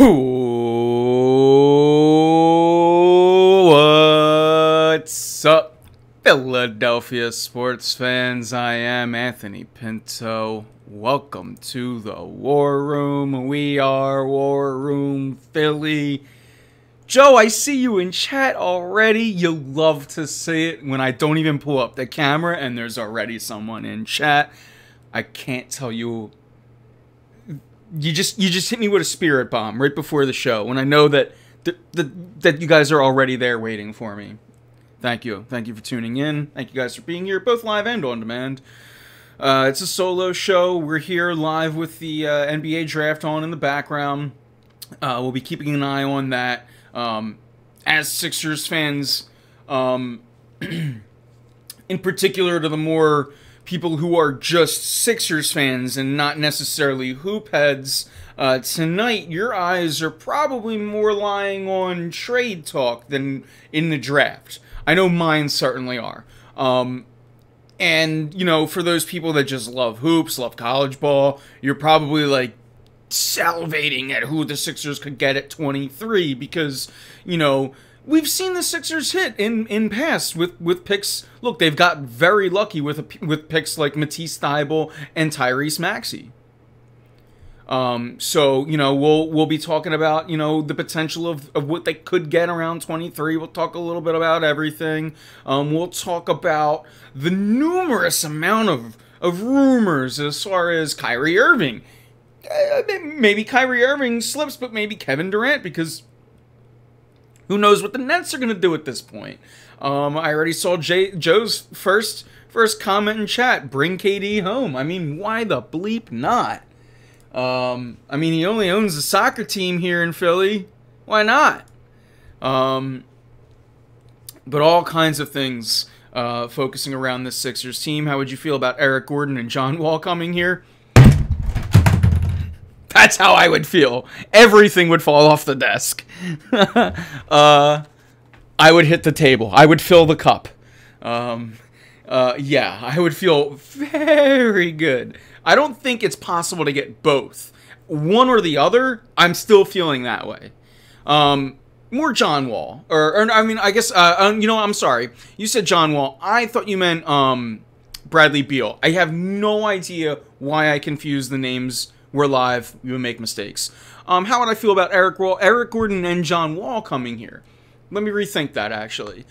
What's up, Philadelphia sports fans? I am Anthony Pinto. Welcome to the War Room. We are War Room Philly. Joe, I see you in chat already. You love to see it when I don't even pull up the camera and there's already someone in chat. I can't tell you. You just hit me with a spirit bomb right before the show when I know that that you guys are already there waiting for me. Thank you. Thank you for tuning in. Thank you guys for being here, both live and on demand. It's a solo show. We're here live with the NBA draft on in the background. We'll be keeping an eye on that. As Sixers fans, in particular to the more people who are just Sixers fans and not necessarily hoop heads, tonight your eyes are probably more lying on trade talk than in the draft. I know mine certainly are. And, you know, for those people that just love hoops, love college ball, you're probably like salivating at who the Sixers could get at 23 because, you know, we've seen the Sixers hit in past with picks. Look, they've got very lucky with picks like Matisse Thybulle and Tyrese Maxey. So, you know, we'll be talking about, you know, the potential of what they could get around 23. We'll talk a little bit about everything. We'll talk about the numerous amount of rumors as far as Kyrie Irving. Maybe Kyrie Irving slips, but maybe Kevin Durant, because who knows what the Nets are going to do at this point. I already saw Joe's first comment in chat. Bring KD home. I mean, why the bleep not? I mean, he only owns a soccer team here in Philly. Why not? But all kinds of things focusing around this Sixers team. How would you feel about Eric Gordon and John Wall coming here? That's how I would feel. Everything would fall off the desk. I would hit the table. I would fill the cup. Yeah, I would feel very good. I don't think it's possible to get both. One or the other, I'm still feeling that way. More John Wall. Or I mean, I guess, you know, I'm sorry. You said John Wall. I thought you meant Bradley Beal. I have no idea why I confused the names. We're live. We would make mistakes. How would I feel about Eric Gordon and John Wall coming here? Let me rethink that, actually.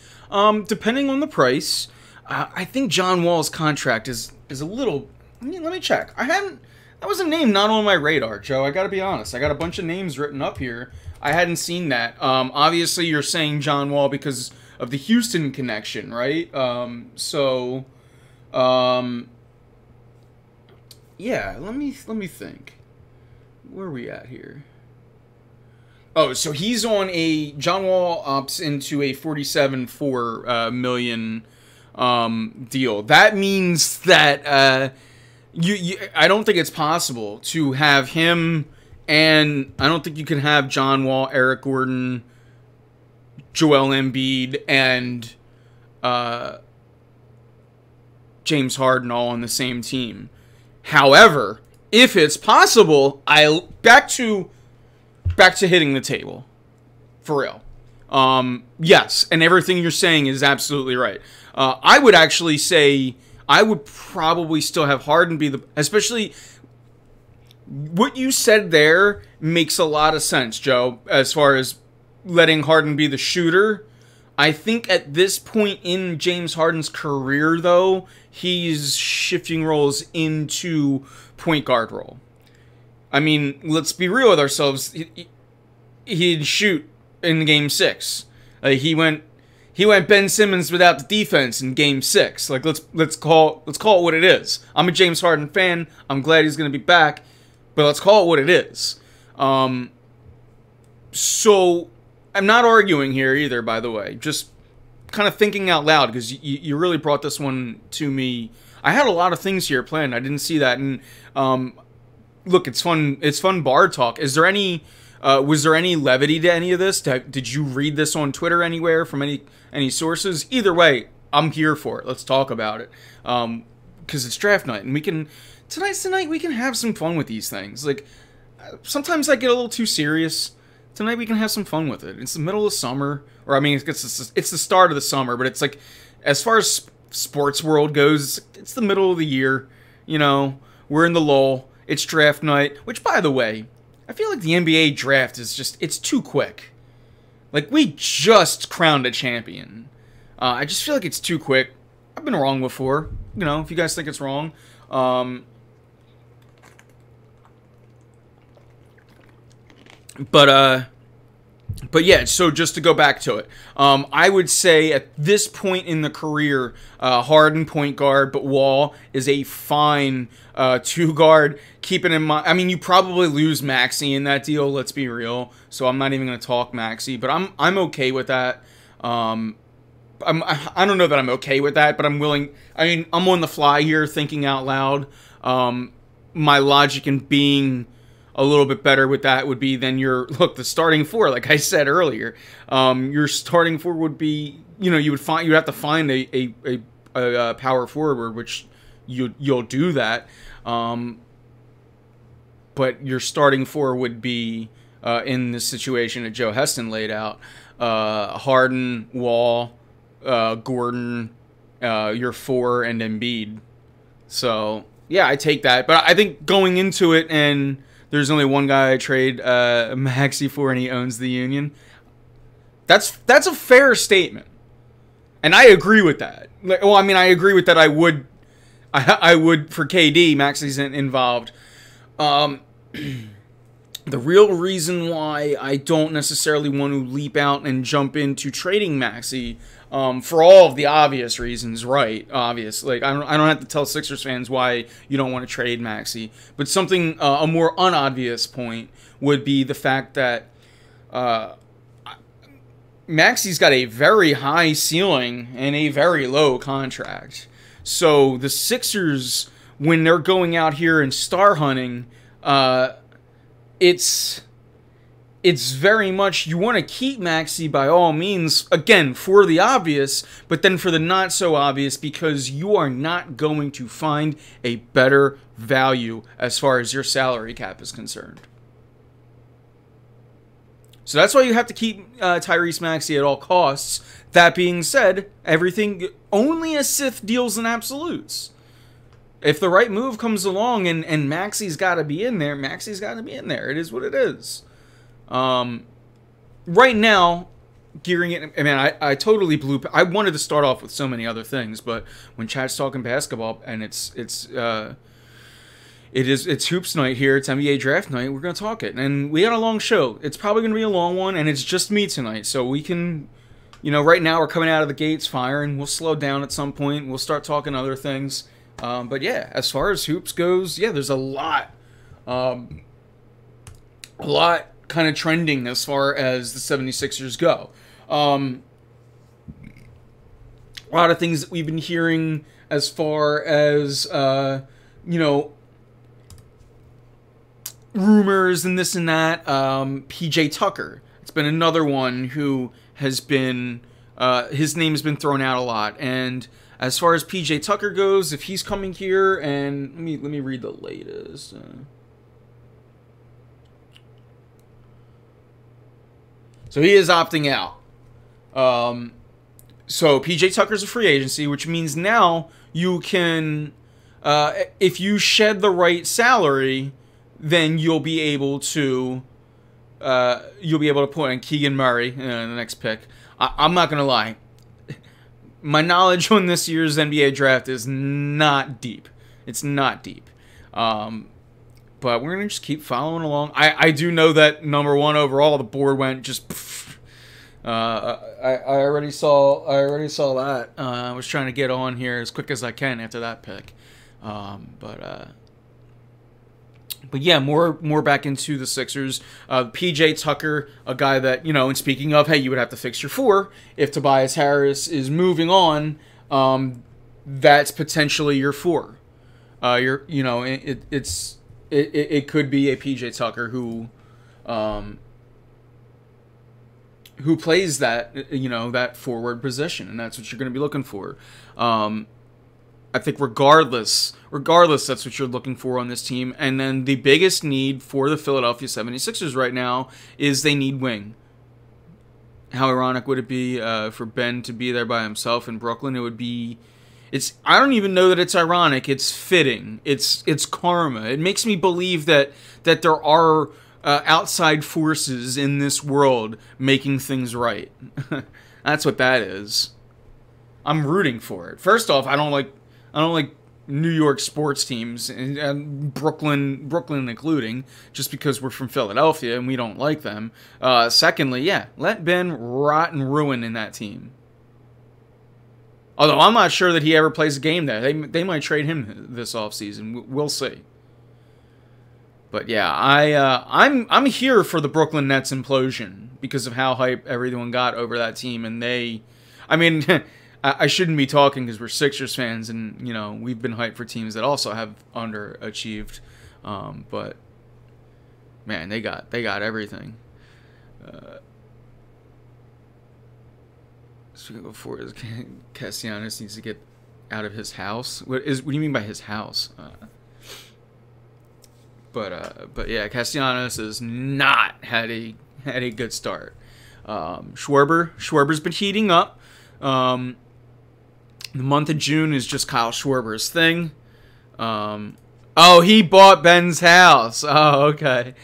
Depending on the price, I think John Wall's contract is a little... Let me check. That was a name not on my radar, Joe. I gotta be honest. I got a bunch of names written up here. I hadn't seen that. Obviously, you're saying John Wall because of the Houston connection, right? Yeah, let me think. Where are we at here? Oh, so he's on John Wall opts into a $47.4 million deal. That means that I don't think it's possible to have him, and I don't think you can have John Wall, Eric Gordon, Joel Embiid, and James Harden all on the same team. However, if it's possible, back to hitting the table. For real. Yes, and everything you're saying is absolutely right. I would actually say I would probably still have Harden be especially what you said there makes a lot of sense, Joe, as far as letting Harden be the shooter. I think at this point in James Harden's career, though, he's shifting roles into point guard role. I mean, let's be real with ourselves. He'd shoot in Game 6. He went Ben Simmons without the defense in Game 6. Like, let's call it what it is. I'm a James Harden fan. I'm glad he's going to be back, but let's call it what it is. So I'm not arguing here either, by the way. Just kind of thinking out loud, because you really brought this one to me. I had a lot of things here planned. I didn't see that. And look, it's fun. It's fun bar talk. Is there any? Was there any levity to any of this? Did you read this on Twitter anywhere from any sources? Either way, I'm here for it. Let's talk about it. Because it's draft night, and tonight's the night we can have some fun with these things. Like, sometimes I get a little too serious. tonight we can have some fun with it. It's the middle of summer, or I mean, it's the start of the summer, but it's like, as far as sports world goes, it's the middle of the year. You know, we're in the lull. It's draft night, which, by the way, I feel like the NBA draft is just, it's too quick. Like, we just crowned a champion. I just feel like it's too quick. I've been wrong before. You know, if you guys think it's wrong. But yeah, so just to go back to it, I would say at this point in the career, Harden point guard, but Wall is a fine 2-guard. Keeping in mind, I mean, you probably lose Maxey in that deal. Let's be real. So I'm not even going to talk Maxey, but I'm okay with that. I don't know that I'm okay with that, but I'm willing. I mean, I'm on the fly here, thinking out loud. My logic in being a little bit better with that would be then the starting 4, like I said earlier. Your starting 4 would be, you know, you'd have to find a power forward, which you'll do that. But your starting 4 would be in the situation that Joe Heston laid out: Harden, Wall, Gordon, your 4, and Embiid. So yeah, I take that. But I think going into it, and there's only one guy I trade Maxey for, and he owns the Union. That's a fair statement, and I agree with that. Well, I mean, I agree with that. I would for KD. Maxey's involved. The real reason why I don't necessarily want to leap out and jump into trading Maxey, for all of the obvious reasons, right? Obvious. Like, I don't have to tell Sixers fans why you don't want to trade Maxey. But something, a more unobvious point would be the fact that Maxey's got a very high ceiling and a very low contract. So the Sixers, when they're going out here and star hunting, it's very much, you want to keep Maxey by all means, again, for the obvious, but then for the not so obvious, because you are not going to find a better value as far as your salary cap is concerned. So that's why you have to keep Tyrese Maxey at all costs. That being said, everything, only a Sith deals in absolutes. If the right move comes along and Maxey's got to be in there, Maxey's got to be in there. It is what it is. Right now, gearing it, I mean, I totally blew. I wanted to start off with so many other things, but when chat's talking basketball and it's hoops night here, it's NBA draft night, we're gonna talk it, and we got a long show. It's probably gonna be a long one, and it's just me tonight, so we can, you know, right now we're coming out of the gates firing. We'll slow down at some point. We'll start talking other things. But yeah, as far as hoops goes, yeah, there's a lot kind of trending as far as the 76ers go. A lot of things that we've been hearing as far as, you know, rumors and this and that. PJ Tucker, it's been another one who has been, his name's been thrown out a lot. And as far as PJ Tucker goes, if he's coming here, and let me read the latest. So he is opting out. So PJ Tucker's a free agency, which means now you can, if you shed the right salary, then you'll be able to put in Keegan Murray in the next pick. I'm not gonna lie. My knowledge on this year's NBA draft is not deep. It's not deep. But we're going to just keep following along. I do know that number 1 overall, the board went just... I already saw that. I was trying to get on here as quick as I can after that pick. But yeah, more back into the Sixers. PJ Tucker, a guy that, you know, and speaking of, hey, you would have to fix your 4 if Tobias Harris is moving on. That's potentially your 4. You know, it could be a PJ Tucker who plays that, you know, that forward position, and that's what you're going to be looking for. I think regardless, that's what you're looking for on this team. And then the biggest need for the Philadelphia 76ers right now is they need wing. How ironic would it be for Ben to be there by himself in Brooklyn? It would be... I don't even know that it's ironic. It's fitting. It's karma. It makes me believe that there are outside forces in this world making things right. That's what that is. I'm rooting for it. First off, I don't like New York sports teams, and Brooklyn including, just because we're from Philadelphia and we don't like them. Secondly, yeah, let Ben rot and ruin in that team. Although I'm not sure that he ever plays a game there. They might trade him this offseason. We'll see. But yeah, I'm here for the Brooklyn Nets implosion because of how hype everyone got over that team, and I mean, I shouldn't be talking because we're Sixers fans, and you know we've been hyped for teams that also have underachieved, but man, they got everything. So before Castellanos needs to get out of his house. What do you mean by his house? But yeah, Castellanos has not had a good start. Schwarber's been heating up. The month of June is just Kyle Schwarber's thing. Oh, he bought Ben's house. Oh, okay.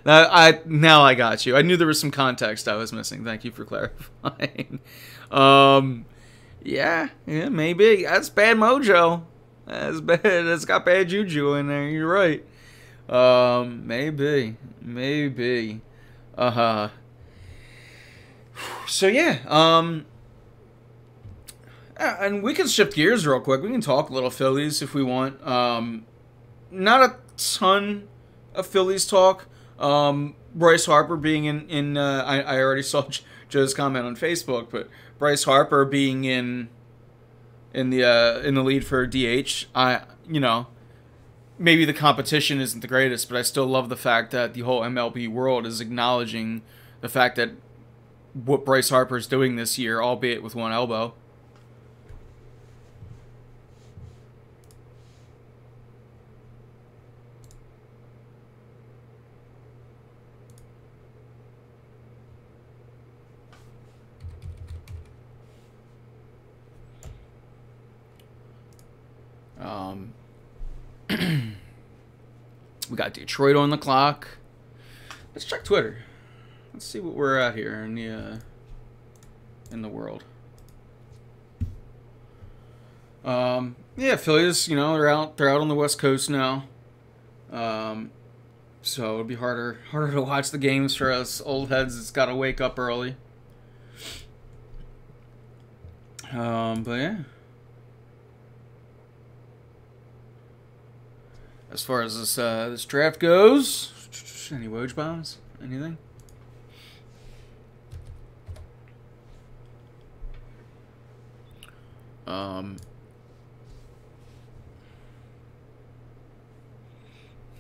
Now I got you. I knew there was some context I was missing. Thank you for clarifying. Yeah, maybe. That's bad mojo. That's bad. That's got bad juju in there. You're right. Maybe. So yeah. And we can shift gears real quick. We can talk a little Phillies if we want. Not a ton of Phillies talk. Bryce Harper being in I already saw Joe's comment on Facebook, but Bryce Harper being in the lead for DH. Maybe the competition isn't the greatest, but I still love the fact that the whole MLB world is acknowledging the fact that what Bryce Harper is doing this year, albeit with one elbow. We got Detroit on the clock. Let's check Twitter. Let's see what we're at here in the world. Yeah, Phillies. They're out on the West Coast now. So it'll be harder to watch the games for us old heads that's got to wake up early. But yeah. As far as this draft goes, any Woj bombs? Anything?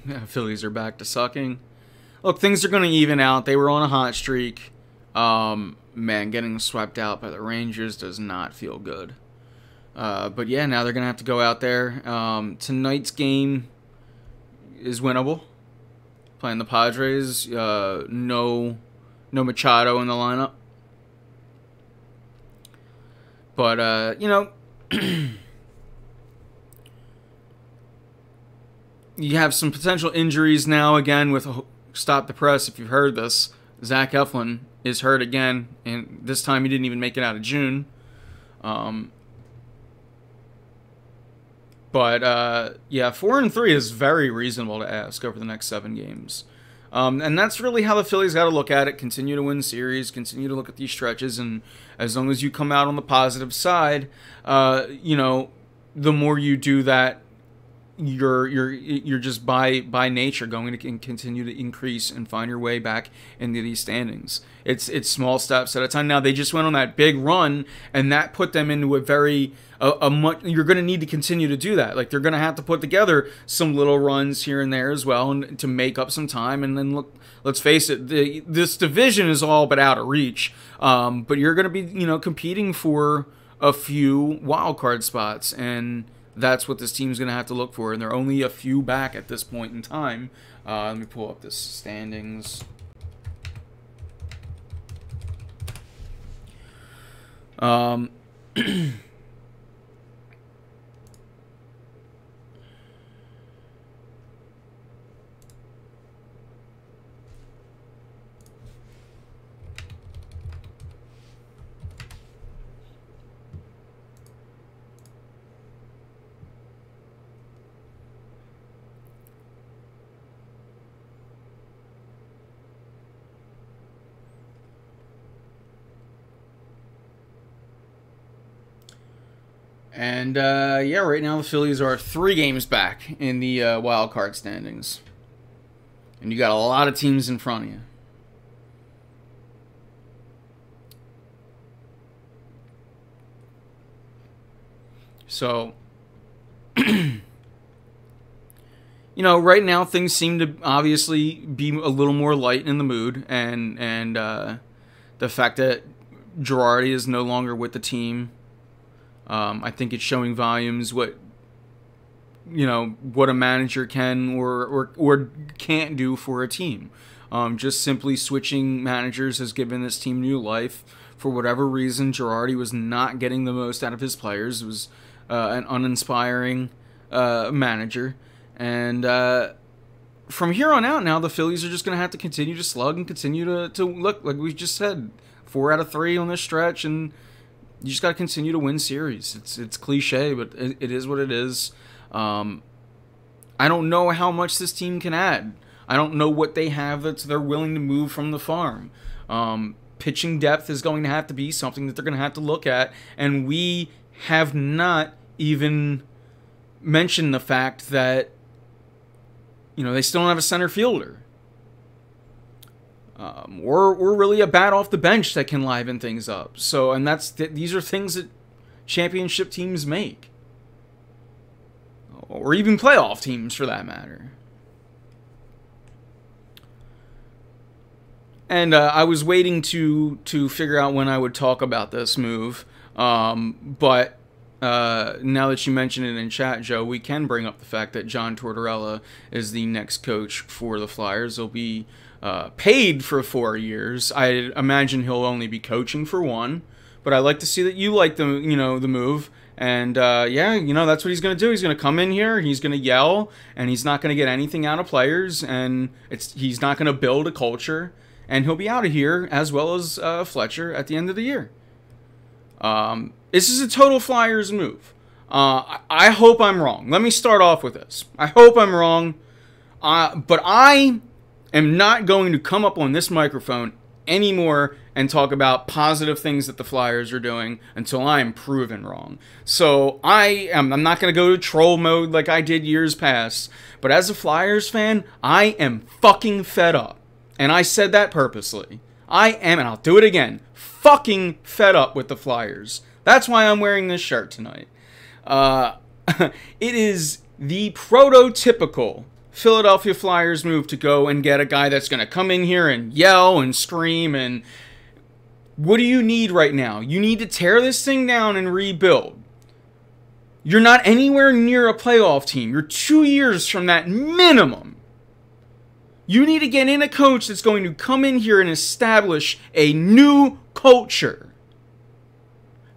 Yeah, Phillies are back to sucking. Look, things are going to even out. They were on a hot streak. Man, getting swept out by the Rangers does not feel good. But yeah, now they're going to have to go out there. Tonight's game is winnable. Playing the Padres. No Machado in the lineup. But, you have some potential injuries now again with stop the press if you've heard this. Zach Eflin is hurt again, and this time he didn't even make it out of June. But yeah, 4-3 is very reasonable to ask over the next 7 games. And that's really how the Phillies got to look at it. Continue to win series, continue to look at these stretches, and as long as you come out on the positive side, the more you do that, you're just by nature going to continue to increase and find your way back into these standings. It's small steps at a time. Now they just went on that big run, and that put them into a very much. You're going to need to continue to do that. Like they're going to have to put together some little runs here and there as well, and to make up some time. And then look, let's face it, this division is all but out of reach. But you're going to be competing for a few wild card spots, and that's what this team's going to have to look for. And they're only a few back at this point in time. Let me pull up the standings. And, yeah, right now the Phillies are 3 games back in the wild card standings. And you got a lot of teams in front of you. So, you know, right now things seem to obviously be a little more light in the mood. And the fact that Girardi is no longer with the team, I think it's showing volumes what a manager can or can't do for a team. Just simply switching managers has given this team new life. For whatever reason, Girardi was not getting the most out of his players. It was an uninspiring manager. And from here on out now, the Phillies are just going to have to continue to slug and continue to look, like we just said, 4 out of 3 on this stretch, and you just got to continue to win series. It's cliche, but it is what it is. I don't know how much this team can add. I don't know what they have that they're willing to move from the farm. Pitching depth is going to have to be something that they're going to have to look at, and we have not even mentioned the fact that they still don't have a center fielder. Or really a bat off the bench that can liven things up. So, and these are things that championship teams make, or even playoff teams for that matter. And I was waiting to figure out when I would talk about this move, but now that you mention it in chat, Joe, we can bring up the fact that John Tortorella is the next coach for the Flyers. He'll be paid for 4 years. I imagine he'll only be coaching for 1, but I like to see that you like the move. And yeah, that's what he's going to do. He's going to come in here, he's going to yell, and he's not going to get anything out of players, and he's not going to build a culture, and he'll be out of here as well as Fletcher at the end of the year. This is a total Flyers move. I hope I'm wrong. Let me start off with this. I hope I'm wrong, but I am not going to come up on this microphone anymore and talk about positive things that the Flyers are doing until I am proven wrong. So I'm not going to go to troll mode like I did years past, but as a Flyers fan, I am fucking fed up. And I said that purposely. I am, and I'll do it again, fucking fed up with the Flyers. That's why I'm wearing this shirt tonight. It is the prototypical Philadelphia Flyers move to go and get a guy that's going to come in here and yell and scream. And what do you need right now? You need to tear this thing down and rebuild. You're not anywhere near a playoff team. You're 2 years from that minimum. You need to get in a coach that's going to come in here and establish a new culture.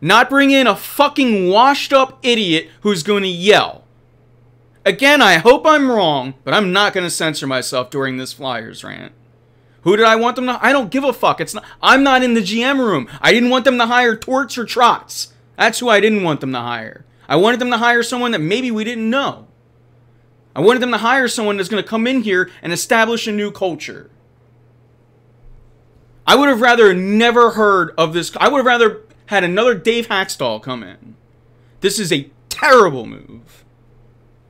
Not bring in a fucking washed up idiot who's going to yell. Again, I hope I'm wrong, but I'm not going to censor myself during this Flyers rant. Who did I want them to? I don't give a fuck. I'm not in the GM room. I didn't want them to hire Torts or Trots. That's who I didn't want them to hire. I wanted them to hire someone that maybe we didn't know. I wanted them to hire someone that's going to come in here and establish a new culture. I would have rather never heard of this. I would have rather had another Dave Hackstall come in. This is a terrible move.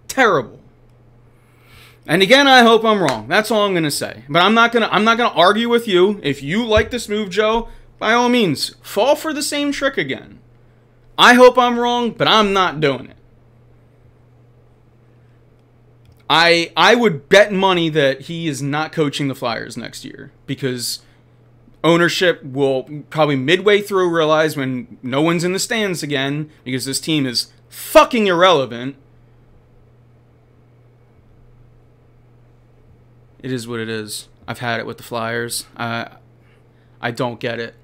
Terrible. And again, I hope I'm wrong. That's all I'm going to say. But I'm not going to argue with you. If you like this move, Joe, by all means, fall for the same trick again. I hope I'm wrong, but I'm not doing it. I would bet money that he is not coaching the Flyers next year, because Ownership will probably midway through realize when no one's in the stands again, because this team is fucking irrelevant. It is what it is. I've had it with the Flyers. I don't get it.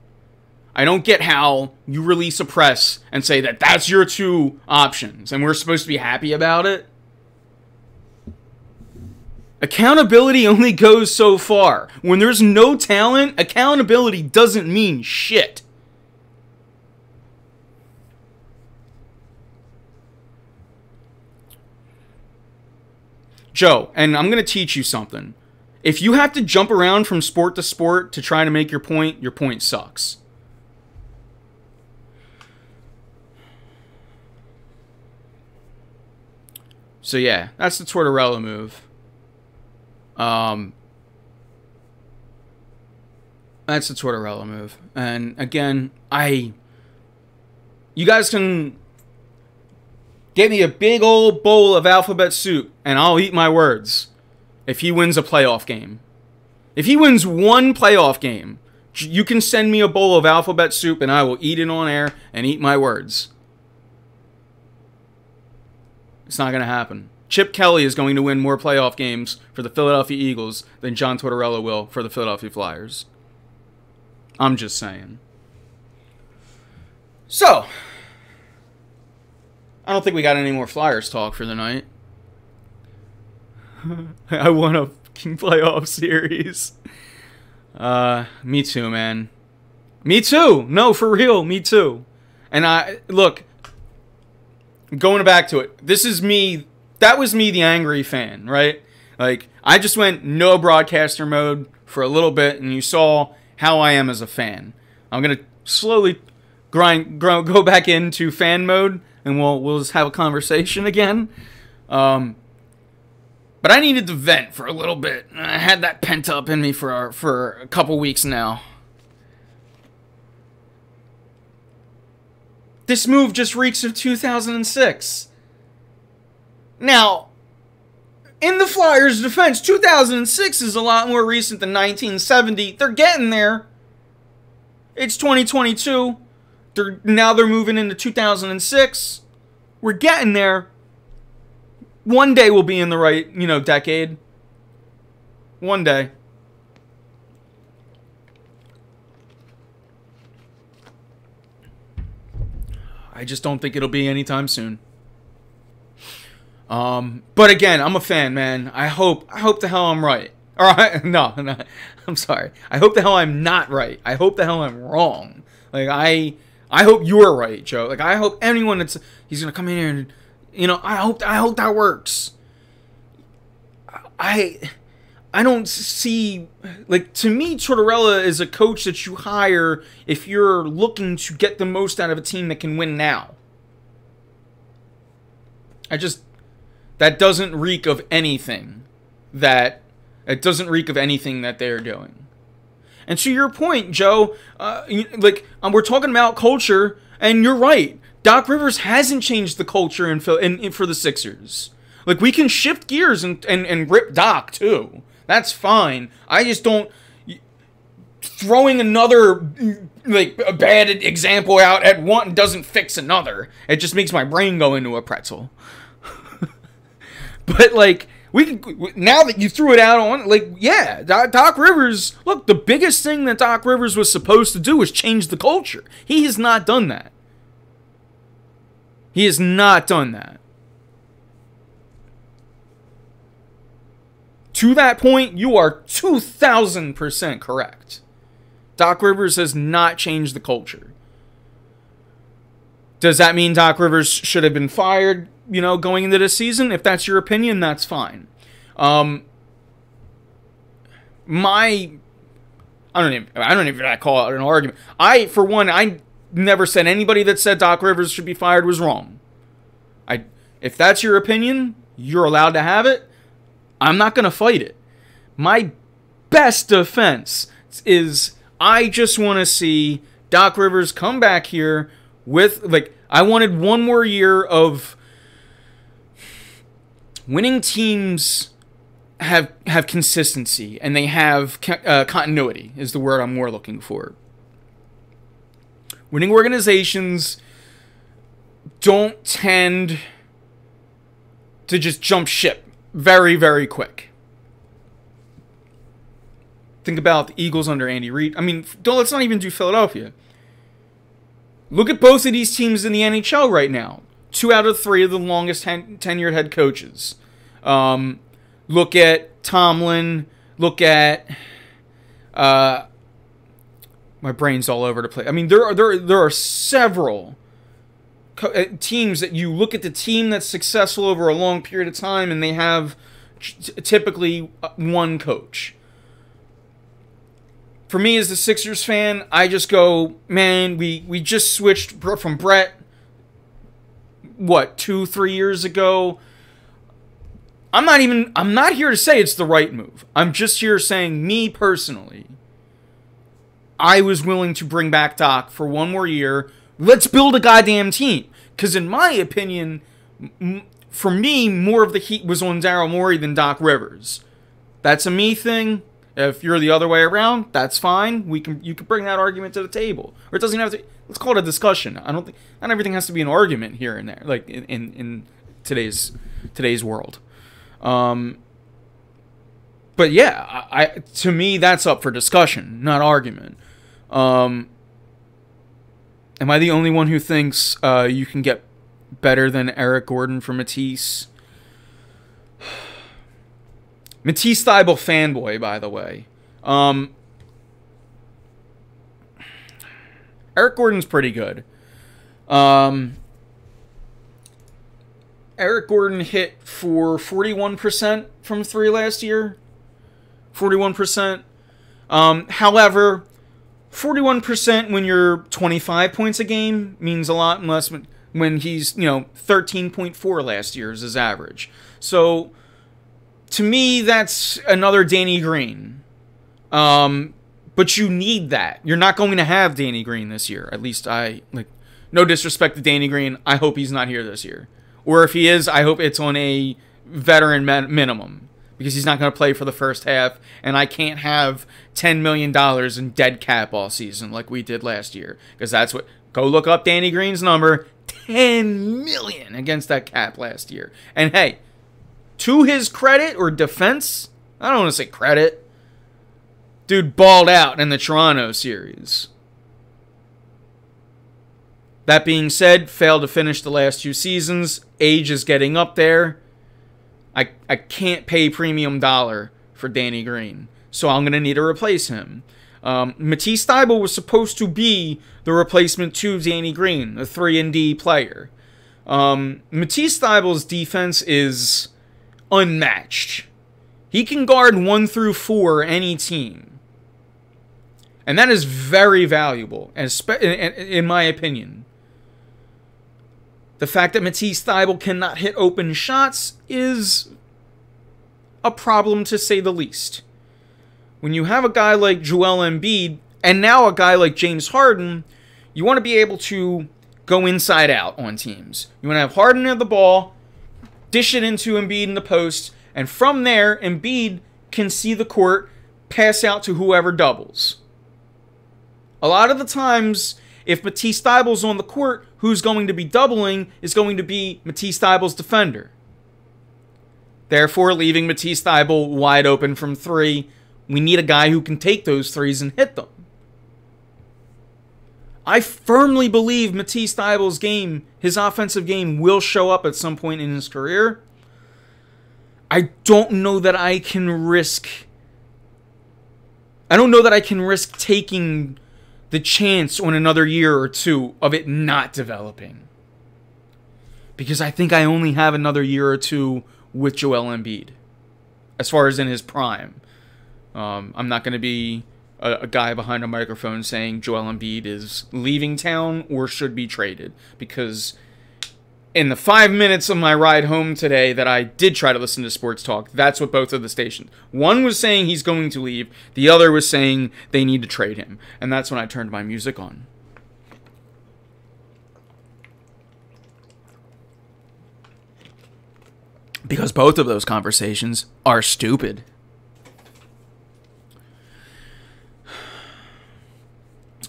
I don't get how you release a press and say that that's your two options and we're supposed to be happy about it. Accountability only goes so far. When there's no talent, accountability doesn't mean shit. Joe, and I'm going to teach you something. If you have to jump around from sport to sport to try to make your point sucks. So yeah, that's the Tortorella move. That's the Tortorella move. And again, you guys can get me a big old bowl of alphabet soup and I'll eat my words if he wins a playoff game. If he wins one playoff game, you can send me a bowl of alphabet soup and I will eat it on air and eat my words. It's not going to happen. Chip Kelly is going to win more playoff games for the Philadelphia Eagles than John Tortorella will for the Philadelphia Flyers. I'm just saying. So, I don't think we got any more Flyers talk for the night. I won a playoff series. Me too, man. Me too. No, for real, me too. And look, going back to it, this is me. That was me, the angry fan, right? Like, I just went no broadcaster mode for a little bit, and you saw how I am as a fan. I'm gonna slowly go back into fan mode, and we'll just have a conversation again. But I needed to vent for a little bit. I had that pent up in me for a couple weeks now. This move just reeks of 2006. Now, in the Flyers' defense, 2006 is a lot more recent than 1970. They're getting there. It's 2022. Now they're moving into 2006. We're getting there. One day we'll be in the right, decade. One day. I just don't think it'll be anytime soon. But again, I'm a fan, man. I hope the hell I'm right. Alright, no, I'm sorry. I hope the hell I'm not right. I hope the hell I'm wrong. Like, I hope you're right, Joe. Like, I hope anyone he's gonna come in here and, I hope that works. I don't see, like, to me, Tortorella is a coach that you hire if you're looking to get the most out of a team that can win now. That doesn't reek of anything that they're doing. And to your point, Joe, we're talking about culture, and you're right. Doc Rivers hasn't changed the culture for the Sixers. Like, we can shift gears and rip Doc too. That's fine. I just don't. Throwing another a bad example out at one doesn't fix another. It just makes my brain go into a pretzel. But, now that you threw it out on, yeah, Doc Rivers, look, the biggest thing that Doc Rivers was supposed to do was change the culture. He has not done that. He has not done that. To that point, you are 2,000% correct. Doc Rivers has not changed the culture. Does that mean Doc Rivers should have been fired, going into this season? If that's your opinion, that's fine. I don't even call it an argument. For one, I never said anybody that said Doc Rivers should be fired was wrong. If that's your opinion, you're allowed to have it. I'm not going to fight it. My best defense is I just want to see Doc Rivers come back here with, I wanted one more year of winning teams have consistency, and they have continuity is the word I'm more looking for. Winning organizations don't tend to just jump ship very, very quick. Think about the Eagles under Andy Reid. I mean, let's not even do Philadelphia. Look at both of these teams in the NHL right now. 2 out of 3 of the longest tenured head coaches. Look at Tomlin. Look at my brain's all over the place. I mean, there are several teams that you look at the team that's successful over a long period of time, and they have typically one coach. For me, as the Sixers fan, I just go, man, we just switched from Brett, 2-3 years ago. I'm not here to say it's the right move. I'm just here saying, me personally, I was willing to bring back Doc for one more year. Let's build a goddamn team. Because in my opinion, for me, more of the heat was on Daryl Morey than Doc Rivers. That's a me thing. If you're the other way around, that's fine. You can bring that argument to the table, or it doesn't have to. Let's call it a discussion. I don't think not everything has to be an argument here and there, like in today's world. But yeah, to me that's up for discussion, not argument. Am I the only one who thinks you can get better than Eric Gordon for Matisse? Matisse Thybulle fanboy, by the way. Eric Gordon's pretty good. Eric Gordon hit for 41% from 3 last year. 41%. However, 41% when you're 25 points a game means a lot less when he's, 13.4 last year is his average. So, to me, that's another Danny Green. But you need that. You're not going to have Danny Green this year. At least no disrespect to Danny Green. I hope he's not here this year. Or if he is, I hope it's on a veteran minimum. Because he's not going to play for the first half. And I can't have $10 million in dead cap all season like we did last year. Because that's what... Go look up Danny Green's number. $10 million against that cap last year. And hey... To his credit or defense, I don't want to say credit. Dude balled out in the Toronto series. That being said, failed to finish the last 2 seasons. Age is getting up there. I can't pay premium dollar for Danny Green. So I'm going to need to replace him. Matisse Thybulle was supposed to be the replacement to Danny Green, a 3-and-D player. Matisse Thybulle's defense is... unmatched. He can guard 1 through 4 any team. And that is very valuable, in my opinion. The fact that Matisse Thybulle cannot hit open shots is a problem, to say the least. When you have a guy like Joel Embiid, and now a guy like James Harden, you want to be able to go inside out on teams. You want to have Harden at the ball, dish it into Embiid in the post, and from there, Embiid can see the court, pass out to whoever doubles. A lot of the times, if Matisse Thybulle's on the court, who's going to be doubling is going to be Matisse Thybulle's defender. Therefore, leaving Matisse Thybulle wide open from 3, we need a guy who can take those 3s and hit them. I firmly believe Matisse Thybulle's game, his offensive game, will show up at some point in his career. I don't know that I can risk taking the chance on another year or 2 of it not developing. Because I think I only have another year or 2 with Joel Embiid, as far as in his prime. I'm not going to be a guy behind a microphone saying Joel Embiid is leaving town or should be traded, because in the 5 minutes of my ride home today that I did try to listen to sports talk, that's what both of the stations. One was saying he's going to leave, the other was saying they need to trade him, and that's when I turned my music on. Because both of those conversations are stupid.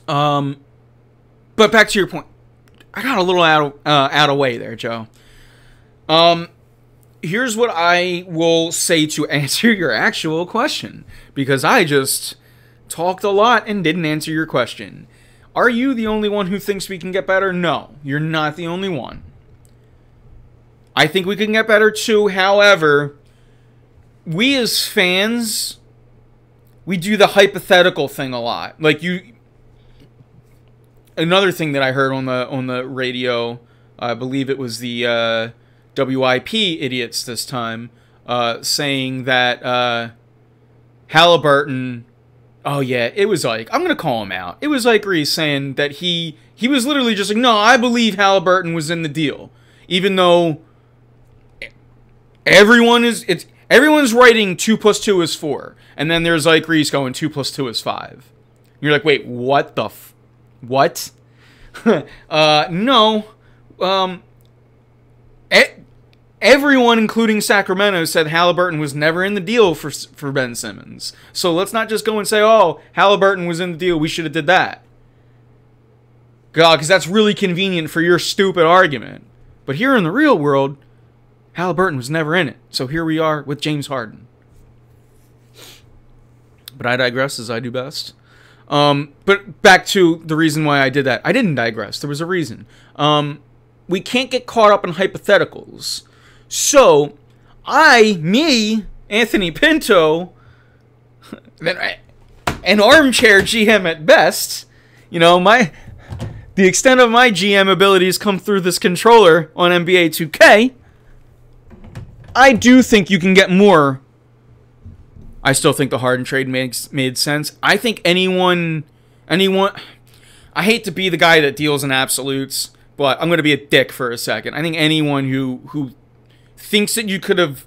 But back to your point. I got a little out of way there, Joe. Here's what I will say to answer your actual question, because I just talked a lot and didn't answer your question. Are you the only one who thinks we can get better? No, you're not the only one. I think we can get better too. However, we as fans, we do the hypothetical thing a lot. Like another thing that I heard on the radio, I believe it was the WIP idiots this time, saying that Halliburton, oh yeah, it was like, I'm gonna call him out. It was like Reese saying that he was literally just like, no, I believe Halliburton was in the deal, even though everyone's writing 2 + 2 is 4, and then there's like Reese going 2 + 2 is 5. You're like, wait, what the what? No. Everyone, including Sacramento, said Halliburton was never in the deal for Ben Simmons. So let's not just go and say, oh, Halliburton was in the deal, we should have did that. God, because that's really convenient for your stupid argument. But here in the real world, Halliburton was never in it. So here we are with James Harden. But I digress, as I do best. But back to the reason why I did that. I didn't digress. There was a reason. We can't get caught up in hypotheticals. So, Anthony Pinto, an armchair GM at best, you know, the extent of my GM abilities come through this controller on NBA 2K. I do think you can get more. I still think the Harden trade made sense. I think anyone, I hate to be the guy that deals in absolutes, but I'm going to be a dick for a second. I think anyone who thinks that you could have,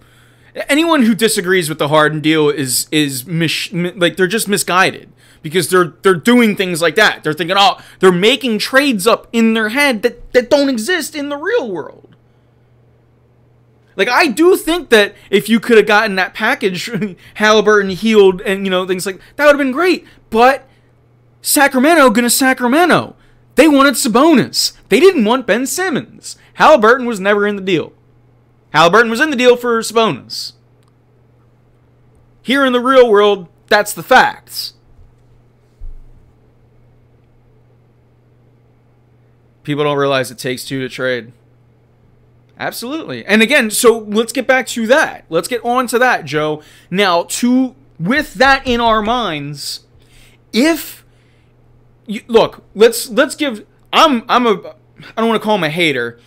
anyone who disagrees with the Harden deal is like, they're just misguided, because they're doing things like that. They're thinking, oh, they're making trades up in their head that don't exist in the real world. Like, I do think that if you could have gotten that package, Halliburton healed, and, you know, things like that would have been great. But Sacramento gonna Sacramento. They wanted Sabonis. They didn't want Ben Simmons. Halliburton was never in the deal. Halliburton was in the deal for Sabonis. Here in the real world, that's the facts. People don't realize it takes two to trade. Absolutely. And again, so let's get back to that. Let's get on to that, Joe. Now, with that in our minds, if you, look, let's give, I don't want to call him a hater.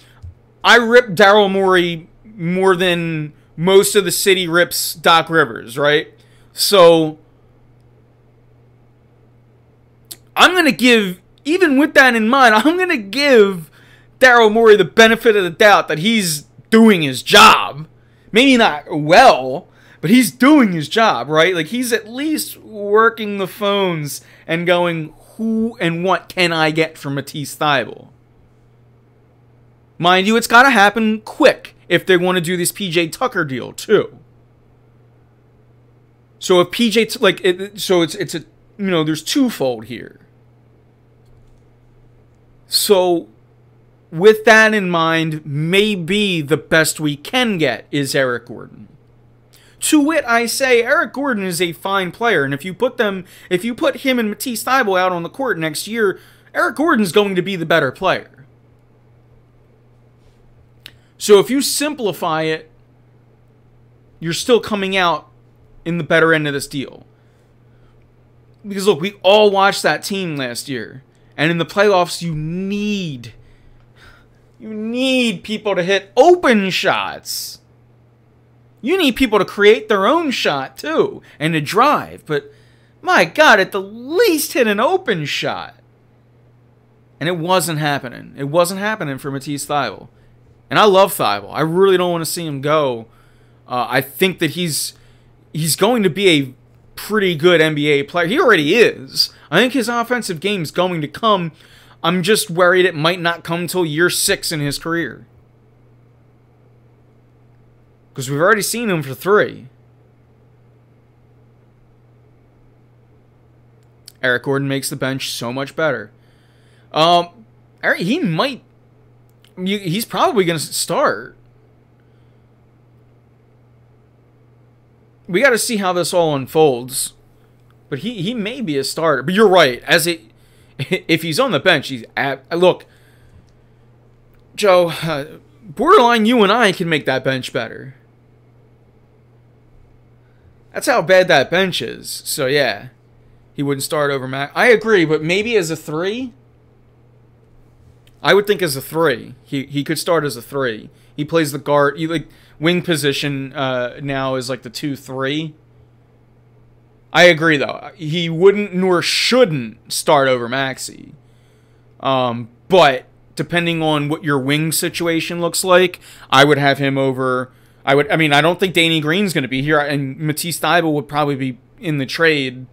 I rip Daryl Morey more than most of the city rips Doc Rivers, right? So I'm going to give, even with that in mind, I'm going to give Daryl Morey the benefit of the doubt that he's doing his job. Maybe not well, but he's doing his job, right? Like, he's at least working the phones and going, who and what can I get from Matisse Thybulle? Mind you, it's got to happen quick if they want to do this PJ Tucker deal too. So if PJ, it's a, you know, there's twofold here. So with that in mind, maybe the best we can get is Eric Gordon. To wit, I say Eric Gordon is a fine player, and if you put him and Matisse Thybulle out on the court next year, Eric Gordon's going to be the better player. So if you simplify it, you're still coming out in the better end of this deal. Because look, we all watched that team last year, and in the playoffs, you need people to hit open shots. You need people to create their own shot, too, and to drive. But, my God, at the least hit an open shot. And it wasn't happening. It wasn't happening for Matisse Thybulle. And I love Thybulle. I really don't want to see him go. I think that he's going to be a pretty good NBA player. He already is. I think his offensive game is going to come. I'm just worried it might not come until year 6 in his career. Because we've already seen him for 3. Eric Gordon makes the bench so much better. He might. He's probably going to start. We got to see how this all unfolds. But he may be a starter. But you're right. If he's on the bench, look, Joe, borderline you and I can make that bench better. That's how bad that bench is. So, yeah. He wouldn't start over Mac. I agree, but maybe as a 3? I would think as a 3. He could start as a 3. He plays the guard. Wing position now is like the 2-3. I agree, though. He wouldn't nor shouldn't start over Maxey. But depending on what your wing situation looks like, I would have him over. I don't think Danny Green's going to be here, and Matisse Thybulle would probably be in the trade.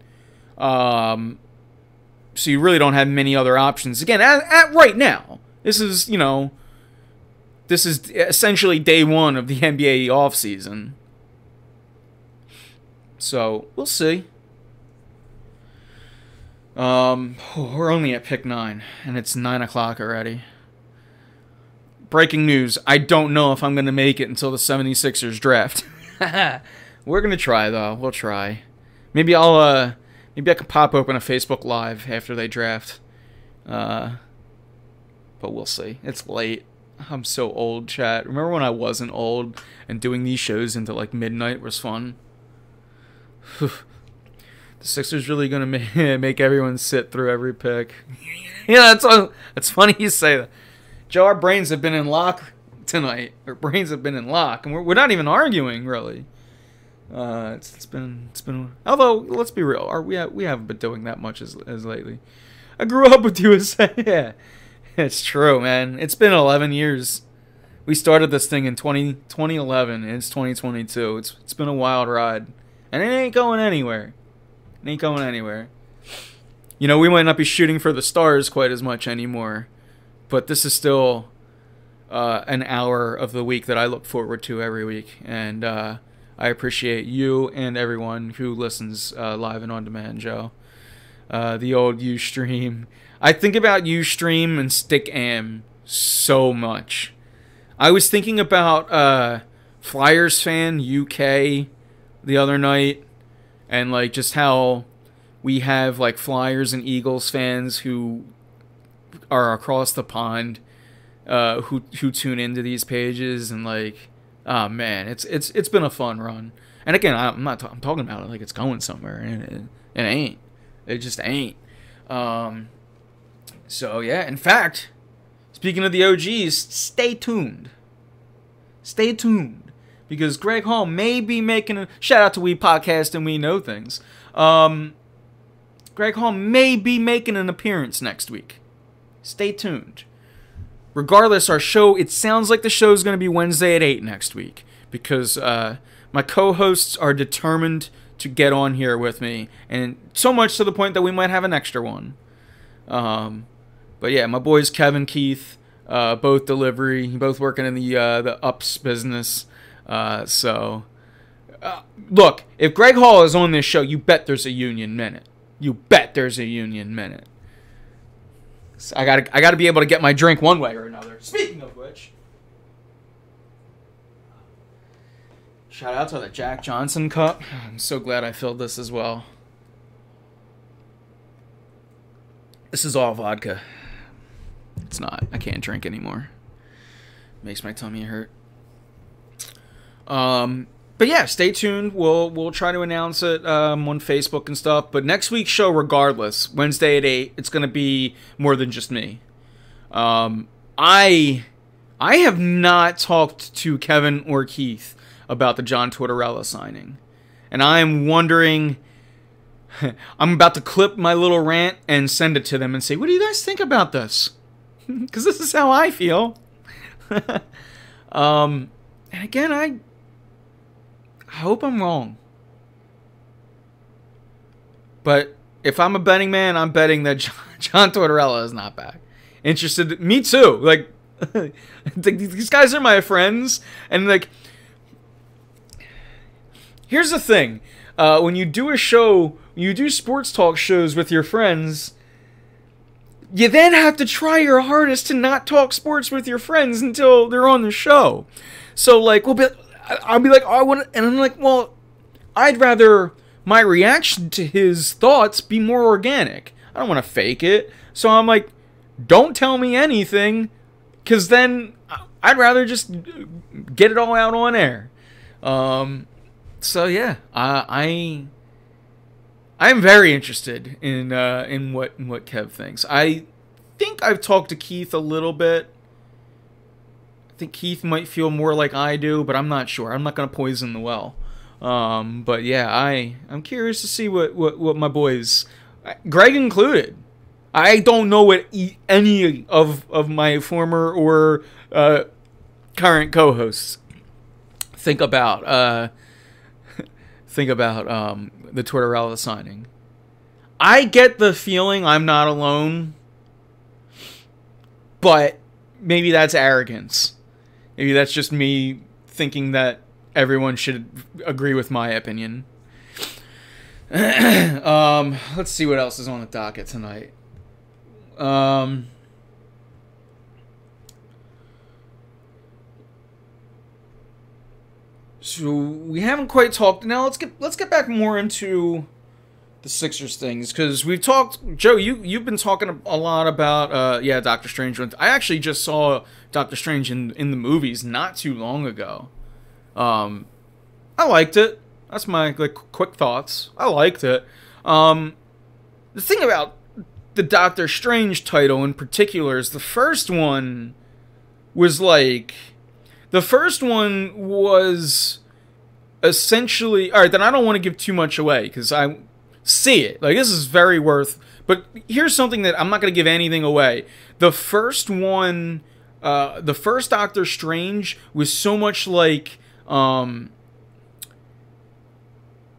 So you really don't have many other options. Again, at right now, this is essentially day one of the NBA offseason. So we'll see. We're only at pick 9, and it's 9 o'clock already. Breaking news, I don't know if I'm going to make it until the 76ers draft. We're going to try, though. We'll try. Maybe I can pop open a Facebook Live after they draft. But we'll see. It's late. I'm so old, chat. Remember when I wasn't old and doing these shows into like midnight was fun? The Sixers really going to make everyone sit through every pick. Yeah, that's funny you say that. Joe, our brains have been in lock tonight. Our brains have been in lock, and we're not even arguing really. It's been. Although let's be real, we haven't been doing that much as lately. I grew up with USA. Yeah, it's true, man. It's been 11 years. We started this thing in 2011, and it's 2022. It's been a wild ride, and it ain't going anywhere. It ain't going anywhere. You know, we might not be shooting for the stars quite as much anymore. But this is still an hour of the week that I look forward to every week. And I appreciate you and everyone who listens live and on demand, Joe. The old Ustream. I think about Ustream and Stickam so much. I was thinking about Flyers fan UK the other night. And like just how we have like Flyers and Eagles fans who are across the pond, who tune into these pages, and like, oh man, it's been a fun run. And again, I'm talking about it like it's going somewhere, and it ain't. It just ain't. So yeah. In fact, speaking of the OGs, stay tuned. Stay tuned, because Greg Hall may be making a shout out to We Podcast and We Know Things. Greg Hall may be making an appearance next week. Stay tuned. Regardless, it sounds like the show is going to be Wednesday at 8 next week, because my co-hosts are determined to get on here with me, and so much to the point that we might have an extra one. But yeah, my boys Kevin, Keith, both delivery, both working in the ups business. Look, if Greg Hall is on this show, you bet there's a Union Minute. You bet there's a Union Minute. I gotta be able to get my drink one way or another. Speaking of which, shout out to the Jack Johnson cup. I'm so glad I filled this as well. This is all vodka. It's not. I can't drink anymore. Makes my tummy hurt. But yeah, stay tuned. We'll try to announce it on Facebook and stuff. But next week's show, regardless, Wednesday at 8, it's gonna be more than just me. I have not talked to Kevin or Keith about the John Tortorella signing, and I'm wondering. I'm about to clip my little rant and send it to them and say, "What do you guys think about this?" Because this is how I feel. And again, I hope I'm wrong. But if I'm a betting man, I'm betting that John Tortorella is not back. Interested? Me too. Like, these guys are my friends. And, like, here's the thing. when you do a show, you do sports talk shows with your friends, you then have to try your hardest to not talk sports with your friends until they're on the show. So, like, I'll be like, oh, I want, and I'm like, well, I'd rather my reaction to his thoughts be more organic. I don't want to fake it. So I'm like, don't tell me anything, because then I'd rather just get it all out on air. So yeah, I'm very interested in what Kev thinks. I think I've talked to Keith a little bit. I think Keith might feel more like I do, but I'm not sure. I'm not gonna poison the well. But yeah, I'm curious to see what my boys, Greg included. I don't know what any of my former or current co-hosts think about the Tortorella signing. I get the feeling I'm not alone, but maybe that's arrogance. Maybe that's just me thinking that everyone should agree with my opinion. Let's see what else is on the docket tonight. So we haven't quite talked. Now let's get back more into the Sixers things, because we've talked. Joe, you've been talking a lot about Doctor Strange. I actually just saw Doctor Strange in the movies not too long ago. I liked it. That's my quick thoughts. I liked it. The thing about the Doctor Strange title in particular is the first one was essentially, all right, then I don't want to give too much away because I see it. Like, this is very worth, but here's something that I'm not going to give anything away. The first one, the first Doctor Strange was so much like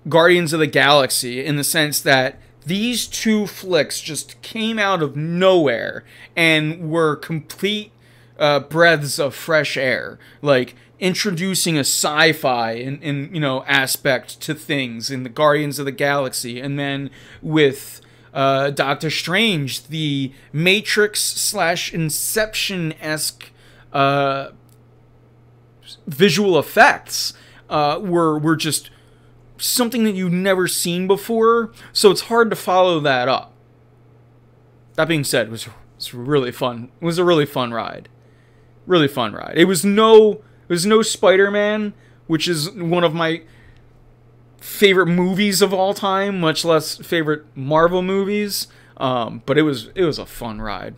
Guardians of the Galaxy, in the sense that these two flicks just came out of nowhere and were complete breaths of fresh air, like introducing a sci-fi and aspect to things in the Guardians of the Galaxy, and then with Doctor Strange, the Matrix / Inception-esque visual effects were just something that you've never seen before, so it's hard to follow that up. That being said, it was really fun. It was a really fun ride. Really fun ride. It was no Spider-Man, which is one of my favorite movies of all time, much less favorite Marvel movies. But it was a fun ride.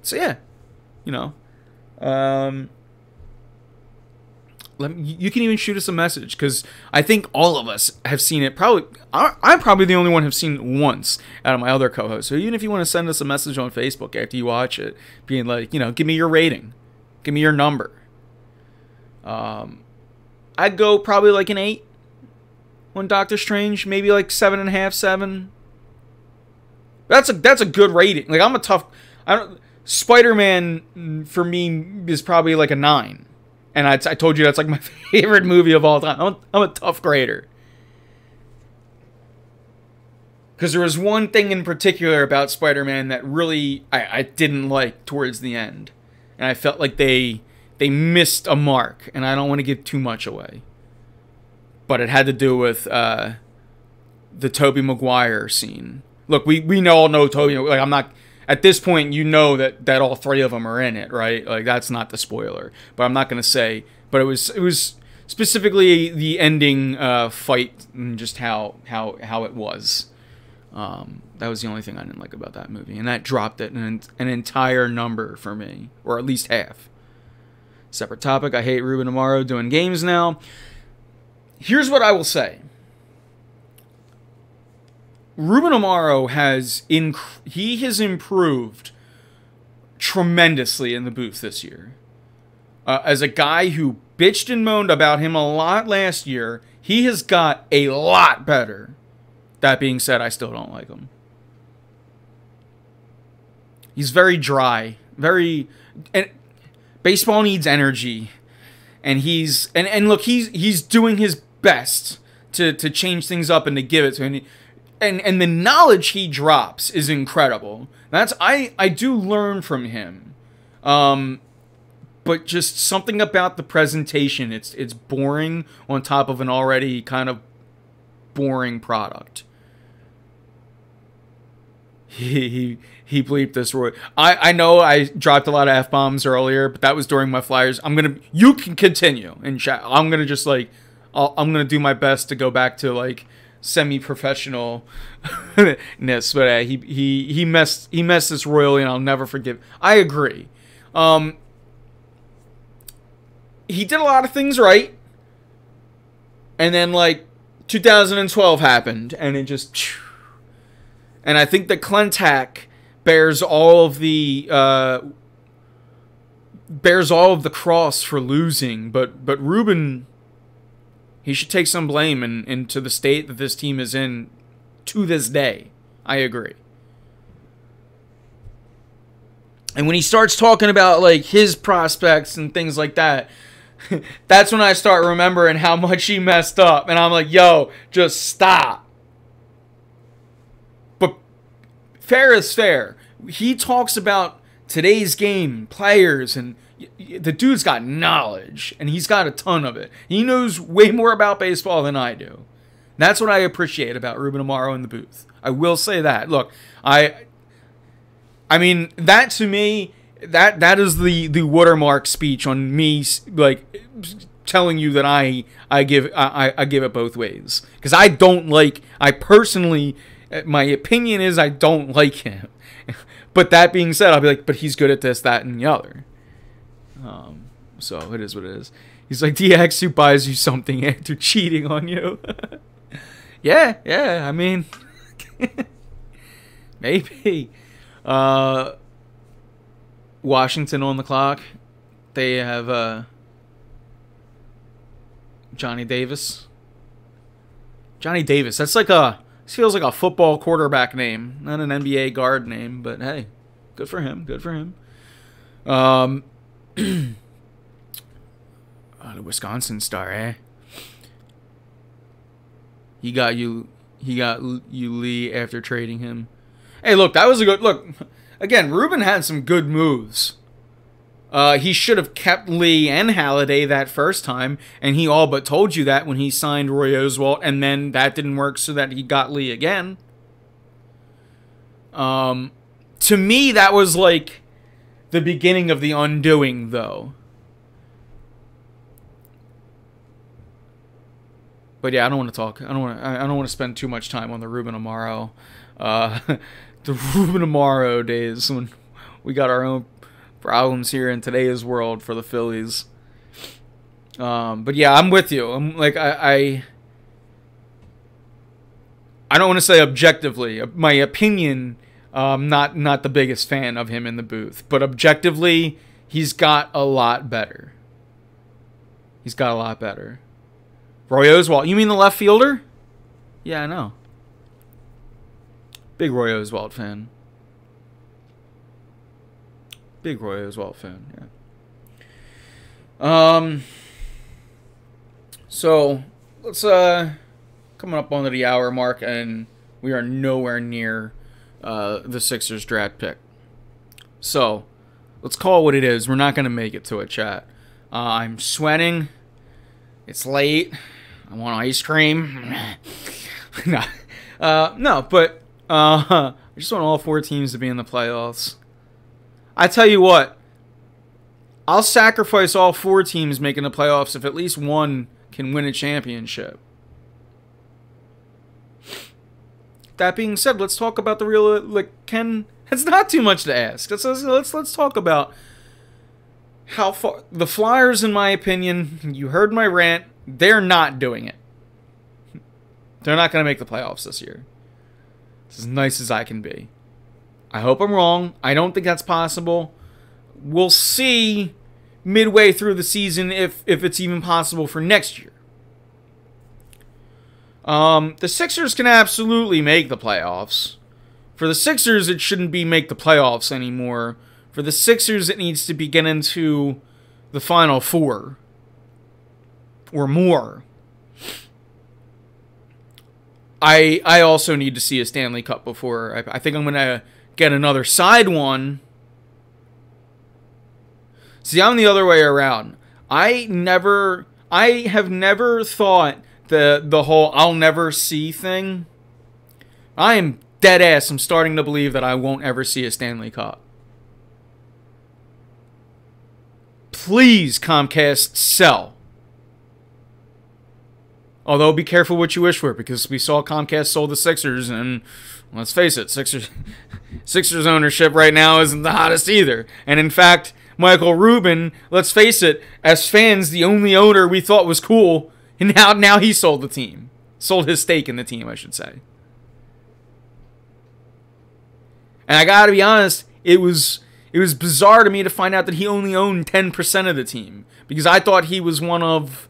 So yeah, you can even shoot us a message, because I think all of us have seen it. I'm probably the only one who've seen it once out of my other co-hosts. So even if you want to send us a message on Facebook after you watch it, being like, give me your rating, give me your number. I'd go probably like an 8 on Doctor Strange, maybe like 7.5, 7. That's a good rating. Like, Spider-Man for me is probably like a 9. And I told you that's like my favorite movie of all time. I'm a tough grader. Because there was one thing in particular about Spider-Man that really I didn't like towards the end. And I felt like they missed a mark. And I don't want to give too much away. But it had to do with the Tobey Maguire scene. Look, we all know Tobey. Like, I'm not... At this point, that all three of them are in it, right? Like, that's not the spoiler. But I'm not going to say. But it was specifically the ending fight and just how it was. That was the only thing I didn't like about that movie. And that dropped it an entire number for me. Or at least half. Separate topic. I hate Ruben Amaro doing games now. Here's what I will say. Ruben Amaro has improved tremendously in the booth this year. As a guy who bitched and moaned about him a lot last year, he has got a lot better. That being said, I still don't like him. He's very dry, and baseball needs energy, and look, he's doing his best to change things up and to give it to him. And the knowledge he drops is incredible. I do learn from him. But just something about the presentation, it's boring on top of an already kind of boring product. He bleeped this, Roy. I know I dropped a lot of F-bombs earlier, but that was during my Flyers. You can continue in chat. I'm gonna just like, I'm gonna do my best to go back to like semi-professionalness, but he messed this royally, and I'll never forgive. I agree. He did a lot of things right, and then like 2012 happened, and it just. And I think that Klentak bears all of the cross for losing, but Ruben, he should take some blame into the state that this team is in to this day. I agree. And when he starts talking about like his prospects and things like that, that's when I start remembering how much he messed up, and I'm like, yo, just stop. Fair is fair. He talks about today's game, players, and the dude's got knowledge, and he's got a ton of it. He knows way more about baseball than I do. That's what I appreciate about Ruben Amaro in the booth. I will say that. Look, I mean, that to me, that is the watermark speech on me, like telling you that I give it both ways, because I personally. My opinion is I don't like him. But that being said, I'll be like, but he's good at this, that, and the other. So it is what it is. He's like the ex who buys you something after cheating on you. yeah, I mean, maybe. Washington on the clock. They have Johnny Davis. Johnny Davis, that's like this feels like a football quarterback name, not an NBA guard name, but hey, good for him. Good for him. The Wisconsin Star, eh? He got you Lee after trading him. Hey, look, that was a good look. Again, Ruben had some good moves. He should have kept Lee and Halladay that first time, and he all but told you that when he signed Roy Oswalt, and then that didn't work, so that he got Lee again. To me, that was like the beginning of the undoing, though. But yeah, I don't want to talk. I don't want to spend too much time on the Ruben Amaro, the Ruben Amaro days when we got our own problems here in today's world for the Phillies. But yeah, I'm with you. I'm like I don't want to say objectively. My opinion, not the biggest fan of him in the booth, but objectively, he's got a lot better. He's got a lot better. Roy Oswalt, you mean the left fielder? Yeah, I know. Big Roy Oswalt fan. Big Roy Oswalt fan, yeah. So let's coming up onto the hour mark, and we are nowhere near the Sixers draft pick. So let's call it what it is. We're not gonna make it to a chat. I'm sweating. It's late. I want ice cream. No, but I just want all 4 teams to be in the playoffs. I tell you what, I'll sacrifice all 4 teams making the playoffs if at least one can win a championship. That being said, let's talk about the real, like, it's not too much to ask. Let's talk about how far the Flyers, in my opinion, you heard my rant, they're not doing it. They're not going to make the playoffs this year. It's as nice as I can be. I hope I'm wrong. I don't think that's possible. We'll see midway through the season if it's even possible for next year. The Sixers can absolutely make the playoffs. For the Sixers, it shouldn't be make the playoffs anymore. For the Sixers, it needs to be get into the Final Four. Or more. I also need to see a Stanley Cup before. I think I'm going to get another side one. See, I'm the other way around. I have never thought the whole I'll never see thing. I am dead ass. I'm starting to believe that I won't ever see a Stanley Cup. Please, Comcast, sell. Although, be careful what you wish for, because we saw Comcast sold the Sixers, and let's face it, Sixers ownership right now isn't the hottest either. And in fact, Michael Rubin, let's face it, as fans, the only owner we thought was cool, and now he sold the team. Sold his stake in the team, I should say. And I gotta be honest, it was bizarre to me to find out that he only owned 10% of the team, because I thought he was one of...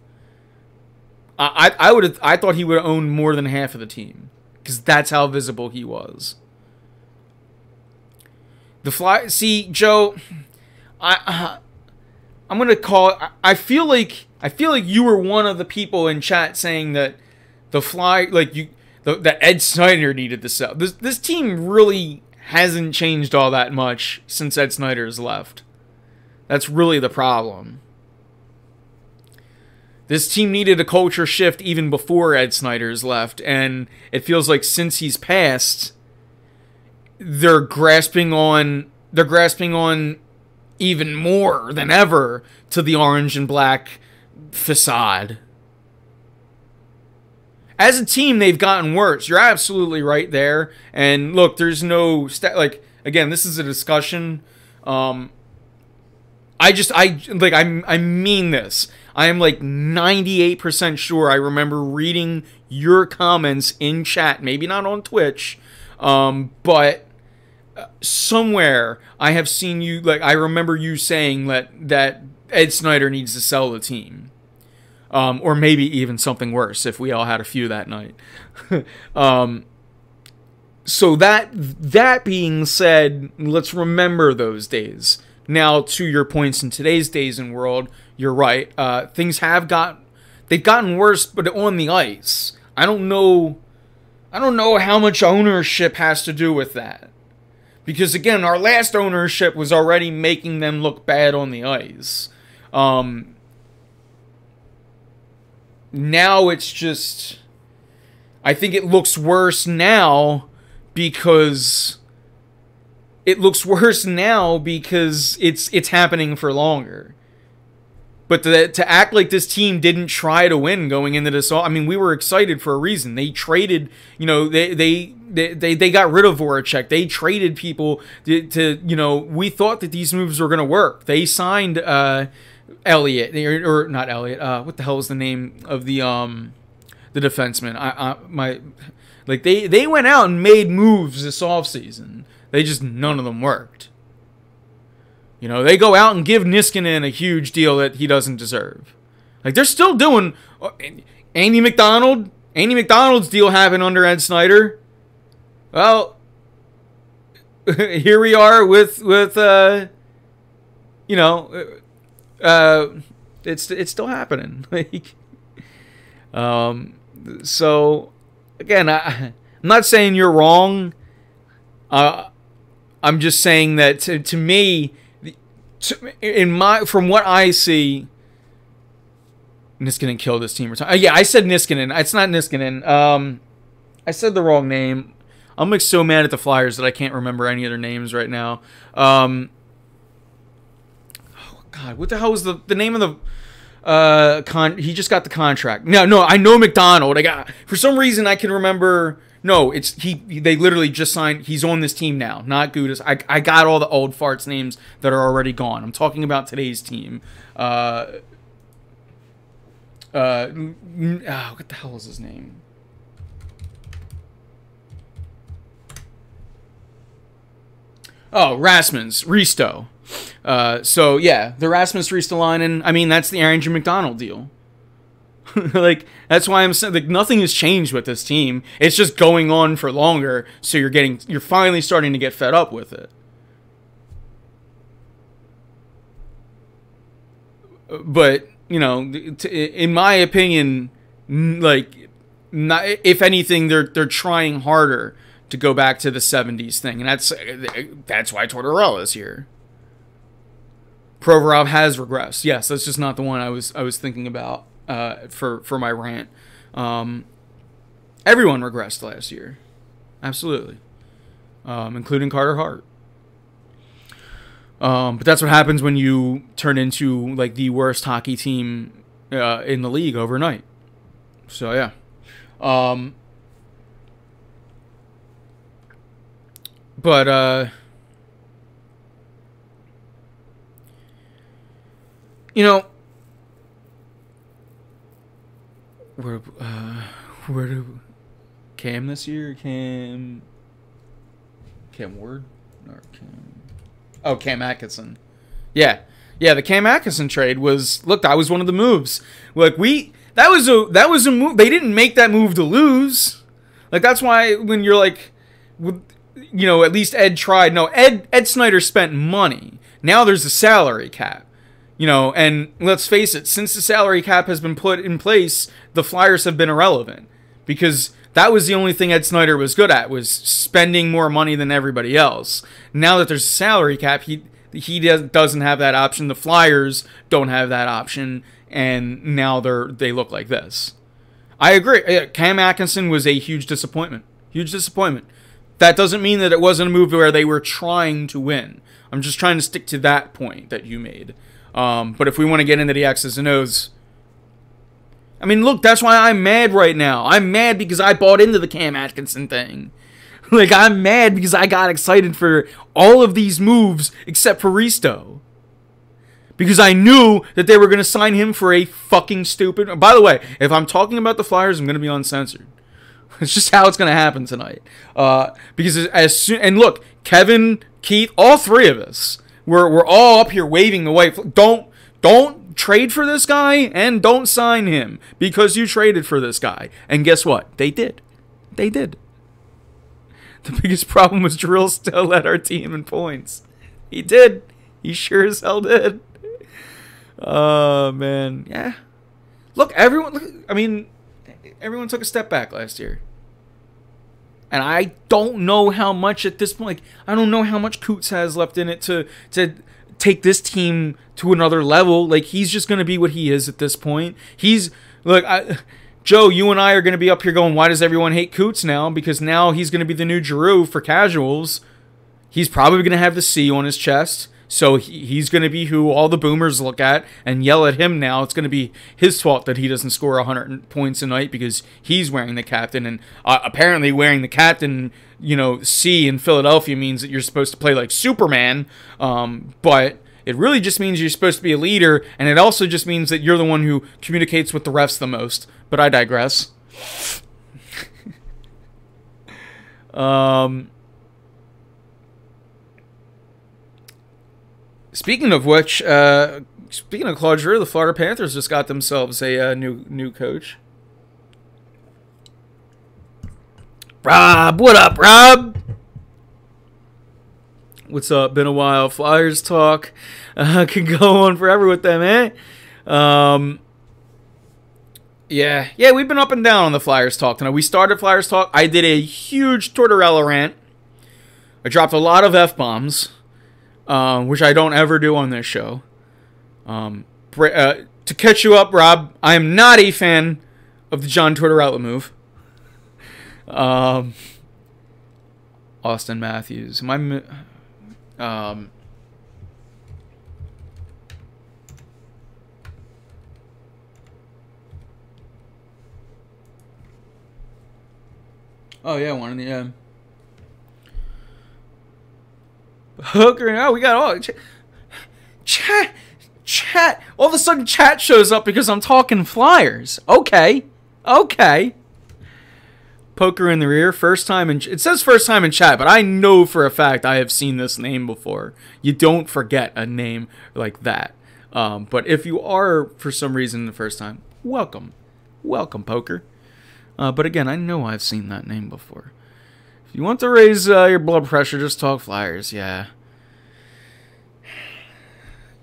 I thought he would have owned more than half of the team, because that's how visible he was. See, Joe, I'm gonna call. I feel like you were one of the people in chat saying that that Ed Snyder needed to sell. This team really hasn't changed all that much since Ed Snyder's left. That's really the problem. This team needed a culture shift even before Ed Snyder's left, and it feels like since he's passed, they're grasping on even more than ever to the orange and black facade. As a team, they've gotten worse. You're absolutely right there. And look, there's no again, this is a discussion. I mean this. I am like 98% sure I remember reading your comments in chat, maybe not on Twitch, but somewhere I have seen you, I remember you saying that Ed Snyder needs to sell the team. Or maybe even something worse if we all had a few that night. So that being said, let's remember those days. Now, to your points in today's days and world, you're right. Things they've gotten worse, but on the ice. I don't know how much ownership has to do with that. Because again, our last ownership was already making them look bad on the ice. Now it's just, I think it looks worse now because it's happening for longer. But to act like this team didn't try to win going into this, I mean, we were excited for a reason. They traded, they got rid of Voracek. They traded people to we thought that these moves were going to work. They signed Elliott, or not Elliott. What the hell is the name of the defenseman? They went out and made moves this offseason. None of them worked. They go out and give Niskanen a huge deal that he doesn't deserve. They're still doing Andy McDonald. Andy McDonald's deal happened under Ed Snyder. Well, here we are with it's still happening. So again, I'm not saying you're wrong. I'm just saying that to me, from what I see, Niskanen killed this team. Yeah, I said Niskanen. It's not Niskanen. I said the wrong name. I'm so mad at the Flyers that I can't remember any of their names right now. Oh God, what the hell was the name of the he just got the contract. No, I know McDonald. For some reason I can remember. No, they literally just signed. He's on this team now, not Gudas. I got all the old farts names that are already gone. I'm talking about today's team. What the hell is his name? Oh, Rasmus Risto. So yeah, the Rasmus Ristolainen. I mean, that's the Aaron McDonald deal. That's why I'm saying nothing has changed with this team. It's just going on for longer. So you're finally starting to get fed up with it. But in my opinion, not, if anything, they're trying harder to go back to the 70s thing, and that's why Tortorella is here. Provorov has regressed. Yes, that's just not the one I was thinking about for my rant. Everyone regressed last year, absolutely, including Carter Hart. But that's what happens when you turn into like the worst hockey team in the league overnight. So yeah. But you know, where do Cam this year? Cam Ward or Cam Atkinson. Yeah. The Cam Atkinson trade was, look, that was one of the moves. Like that was a move. They didn't make that move to lose. Like that's why when you're like, you know, at least Ed tried. No, Ed Snyder spent money. Now there's a salary cap. You know, and let's face it, since the salary cap has been put in place, the Flyers have been irrelevant. Because that was the only thing Ed Snyder was good at, was spending more money than everybody else. Now that there's a salary cap, he doesn't have that option. The Flyers don't have that option, and now they look like this. I agree. Cam Atkinson was a huge disappointment. Huge disappointment. That doesn't mean that it wasn't a move where they were trying to win. I'm just trying to stick to that point that you made. But if we want to get into the X's and O's, I mean, look, that's why I'm mad right now. I'm mad because I bought into the Cam Atkinson thing. Like, I'm mad because I got excited for all of these moves except for Risto. Because I knew that they were going to sign him for a fucking stupid... By the way, if I'm talking about the Flyers, I'm going to be uncensored. It's just how it's going to happen tonight. Because as soon... And look, Kevin, Keith, all three of us, we're all up here waving the white... Don't trade for this guy and don't sign him because you traded for this guy. And guess what? They did. They did. The biggest problem was Drill still led our team in points. He did. He sure as hell did. Oh, man. Yeah. Look, everyone took a step back last year. And I don't know how much at this point. Like, I don't know how much Coots has left in it to take this team to another level. Like, he's just going to be what he is at this point. Joe, you and I are going to be up here going, why does everyone hate Coots now? Because now he's going to be the new Giroux for casuals. He's probably going to have the C on his chest. So he's going to be who all the boomers look at and yell at him now. It's going to be his fault that he doesn't score 100 points a night because he's wearing the captain. And apparently wearing the captain, you know, C in Philadelphia means that you're supposed to play like Superman. But it really just means you're supposed to be a leader. And it also just means that you're the one who communicates with the refs the most. But I digress. Speaking of which, speaking of Claude Giroux, the Florida Panthers just got themselves a new coach. Rob, what up, Rob? What's up? Been a while. Flyers talk. Could go on forever with them, eh? Yeah, we've been up and down on the Flyers talk tonight. We started Flyers talk. I did a huge Tortorella rant. I dropped a lot of F-bombs. Which I don't ever do on this show. To catch you up, Rob, I am not a fan of the John Tortorella move. Austin Matthews. Oh, yeah, one of the... Hooker, now we got all chat. All of a sudden, chat shows up because I'm talking Flyers. Okay. Poker in the rear, first time in. It says first time in chat, but I know for a fact I have seen this name before. You don't forget a name like that. But if you are for some reason the first time, welcome, Poker. But again, I know I've seen that name before. If you want to raise your blood pressure, just talk Flyers, yeah.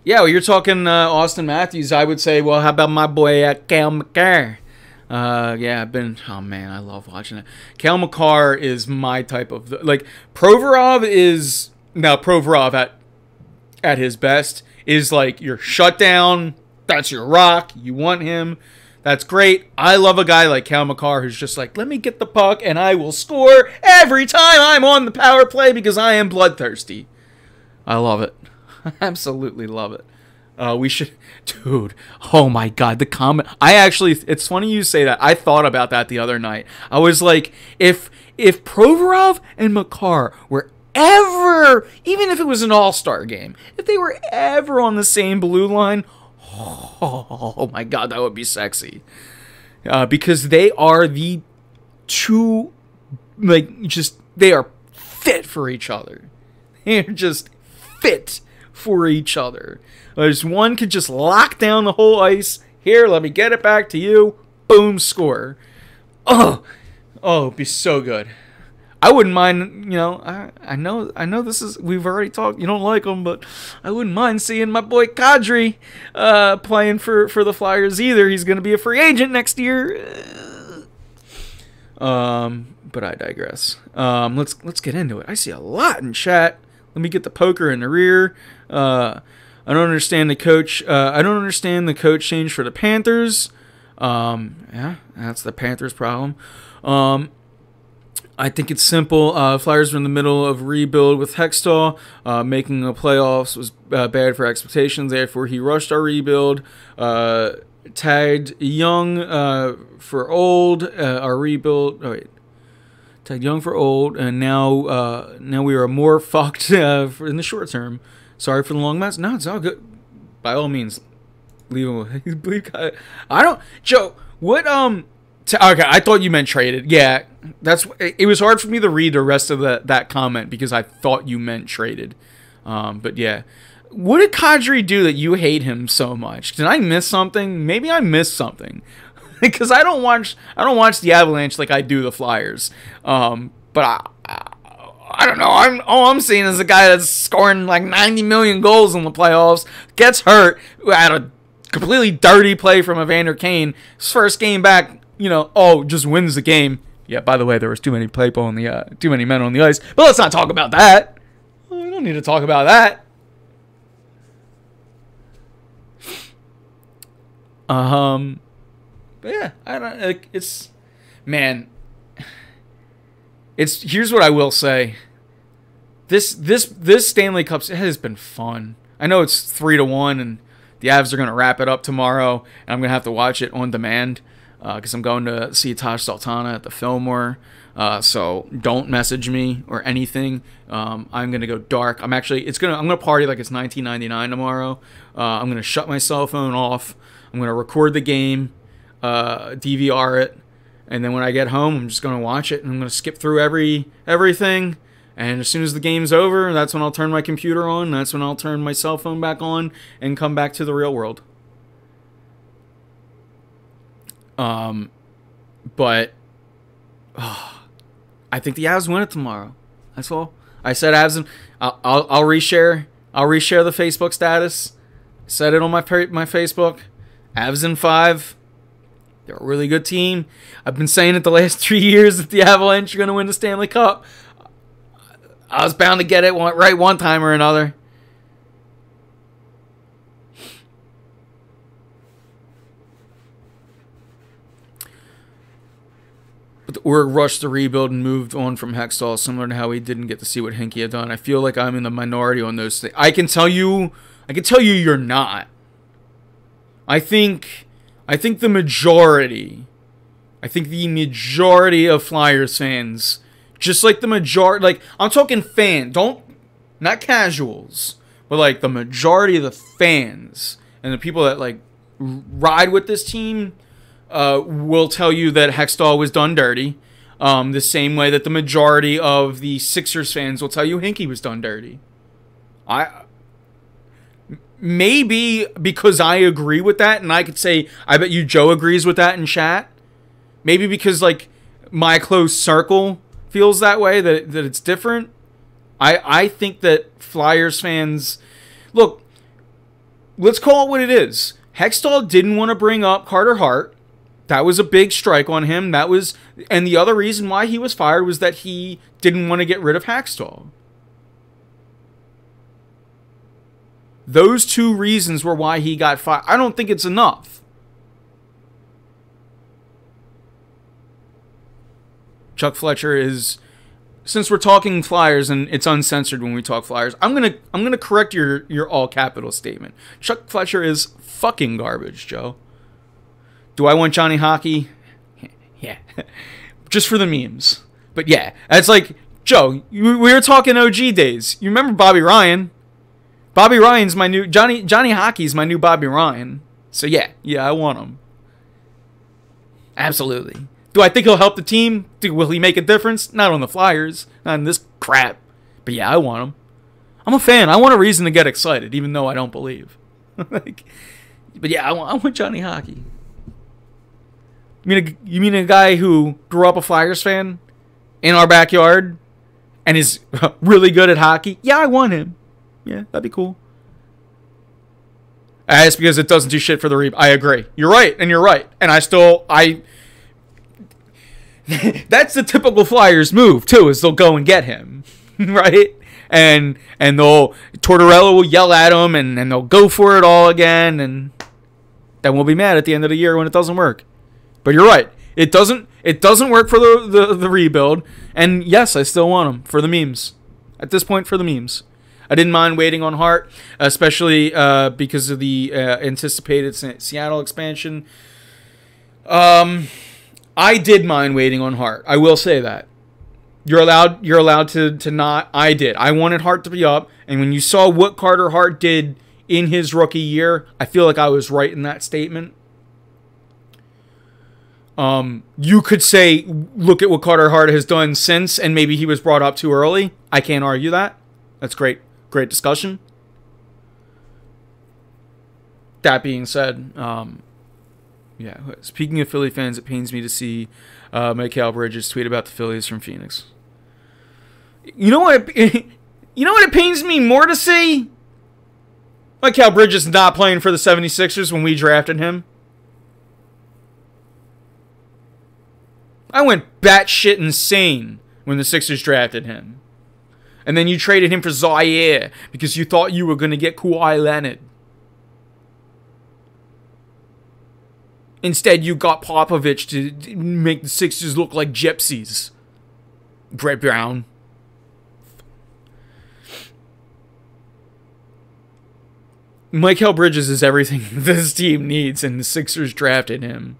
Yeah, well, you're talking Austin Matthews. I would say, well, how about my boy Cale Makar? Yeah, oh man, I love watching it. Kale McCarr is my type of, like, Provorov is, now Provorov at his best is like your shutdown, that's your rock, you want him, that's great. I love a guy like Kale McCarr who's just like, let me get the puck and I will score every time I'm on the power play because I am bloodthirsty. I love it. I absolutely love it. We should, dude, oh my God, the comment, it's funny you say that. I thought about that the other night. I was like, if Provorov and Makar were ever, even if it was an all-star game, if they were ever on the same blue line, oh my God, that would be sexy. Because they are the two, like, just, they are fit for each other. They're just fit for each other. There's one could just lock down the whole ice. Here, let me get it back to you. Boom, score. Oh, it'd be so good. I wouldn't mind, I know this is, we've already talked, you don't like him, but I wouldn't mind seeing my boy Kadri playing for the Flyers either. He's going to be a free agent next year. But I digress. Let's get into it. I see a lot in chat. Let me get the poker in the rear. I don't understand the coach. I don't understand the coach change for the Panthers. Yeah, that's the Panthers' problem. I think it's simple. Flyers are in the middle of rebuild with Hextall. Making the playoffs was bad for expectations. Therefore, he rushed our rebuild. Tagged young for old. Our rebuild. Oh wait. Tagged young for old, and now we are more fucked in the short term. Sorry for the long mess. No, it's all good. By all means, leave him. I don't, Joe. What okay, I thought you meant traded. Yeah, it was hard for me to read the rest of that comment because I thought you meant traded. But yeah, what did Kadri do that you hate him so much? Did I miss something? Maybe I missed something because I don't watch the Avalanche like I do the Flyers. But I don't know. All I'm seeing is a guy that's scoring like 90 million goals in the playoffs, gets hurt, had a completely dirty play from Evander Kane. His first game back, just wins the game. Yeah, by the way, there was too many too many men on the ice. But let's not talk about that. We don't need to talk about that. But yeah, I don't. Here's what I will say. This Stanley Cup has been fun. I know it's 3-1, and the Avs are gonna wrap it up tomorrow, and I'm gonna have to watch it on demand because I'm going to see Taj Sultana at the Fillmore. So don't message me or anything. I'm gonna go dark. I'm gonna party like it's 1999 tomorrow. I'm gonna shut my cell phone off. I'm gonna record the game, DVR it. And then when I get home, I'm just going to watch it, and I'm going to skip through everything. And as soon as the game's over, that's when I'll turn my computer on. That's when I'll turn my cell phone back on and come back to the real world. But I think the Avs win it tomorrow. That's all. I said Avs, and I'll reshare the Facebook status. I said it on my Facebook. Avs in 5. They're a really good team. I've been saying it the last 3 years that the Avalanche are going to win the Stanley Cup. I was bound to get it right one time or another. But the Org rushed the rebuild and moved on from Hextall, similar to how we didn't get to see what Hinkie had done. I feel like I'm in the minority on those things. I can tell you you're not. I think the majority of Flyers fans, just like the majority, like, I'm talking not casuals, but like the majority of the fans and the people that like ride with this team will tell you that Hextall was done dirty. The same way that the majority of the Sixers fans will tell you Hinkie was done dirty. Maybe because I agree with that, and I could say, I bet you Joe agrees with that in chat. Maybe because, like, my close circle feels that way, that it's different. I think that Flyers fans... Look, let's call it what it is. Hextall didn't want to bring up Carter Hart. That was a big strike on him. And the other reason why he was fired was that he didn't want to get rid of Hackstall. Those two reasons were why he got fired. I don't think it's enough. Chuck Fletcher is, since we're talking Flyers and it's uncensored when we talk Flyers, I'm gonna correct your all capital statement. Chuck Fletcher is fucking garbage, Joe. Do I want Johnny Hockey? Yeah, just for the memes. But yeah, it's like, Joe, we were talking OG days. You remember Bobby Ryan? Bobby Ryan's my new Johnny Hockey's my new Bobby Ryan. So yeah, I want him. Absolutely. Do I think he'll help the team? Will he make a difference? Not on the Flyers. Not in this crap. But yeah, I want him. I'm a fan. I want a reason to get excited, even though I don't believe. But yeah, I want Johnny Hockey. You mean a guy who grew up a Flyers fan in our backyard and is really good at hockey? Yeah, I want him. Yeah, that'd be cool. It's because it doesn't do shit for the rebound. I agree. You're right, and you're right. And that's the typical Flyers move, too, is they'll go and get him. Right? And Tortorella will yell at him, and they'll go for it all again, and then we'll be mad at the end of the year when it doesn't work. But you're right. It doesn't work for the rebuild. And yes, I still want him for the memes. At this point, for the memes. I didn't mind waiting on Hart, especially because of the anticipated Seattle expansion. I did mind waiting on Hart. I will say that. You're allowed to not. I did. I wanted Hart to be up. And when you saw what Carter Hart did in his rookie year, I feel like I was right in that statement. You could say, look at what Carter Hart has done since, and maybe he was brought up too early. I can't argue that. That's great discussion. That being said, yeah. Speaking of Philly fans, it pains me to see Mikal Bridges tweet about the Phillies from Phoenix. You know what? You know what it pains me more to see? Mikal Bridges not playing for the 76ers when we drafted him. I went batshit insane when the Sixers drafted him. And then you traded him for Zaire because you thought you were going to get Kawhi Leonard. Instead, you got Popovich to make the Sixers look like gypsies. Brett Brown. Mikal Bridges is everything this team needs, and the Sixers drafted him.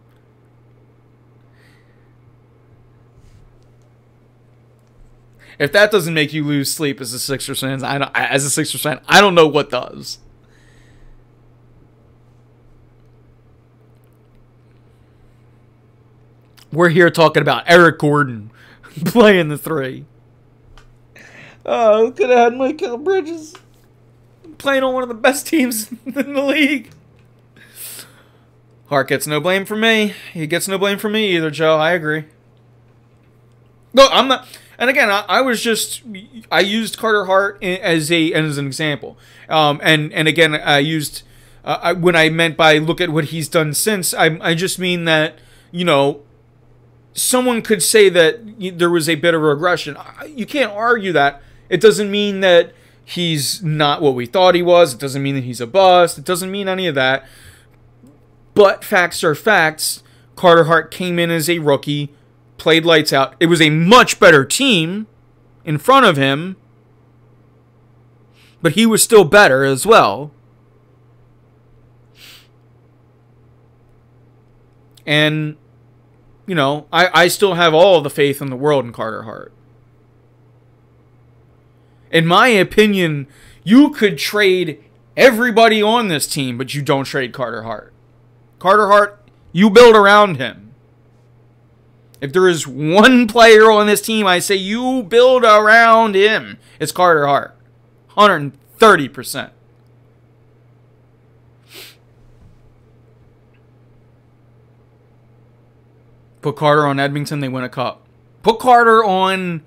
If that doesn't make you lose sleep as a Sixers fan, I don't know what does. We're here talking about Eric Gordon playing the 3. Oh, could have had Mikal Bridges playing on one of the best teams in the league. Hart gets no blame from me. He gets no blame from me either, Joe. I agree. No, I'm not. And again, I used Carter Hart as an example. And again, I used when I meant by look at what he's done since. I just mean that, you know, someone could say that there was a bit of a regression. You can't argue that. It doesn't mean that he's not what we thought he was. It doesn't mean that he's a bust. It doesn't mean any of that. But facts are facts. Carter Hart came in as a rookie, played lights out. It was a much better team in front of him, but he was still better as well. And, you know, I still have all the faith in the world in Carter Hart. In my opinion, you could trade everybody on this team, but you don't trade Carter Hart. Carter Hart, you build around him. If there is one player on this team, I say you build around him. It's Carter Hart. 130%. Put Carter on Edmonton, they win a cup. Put Carter on...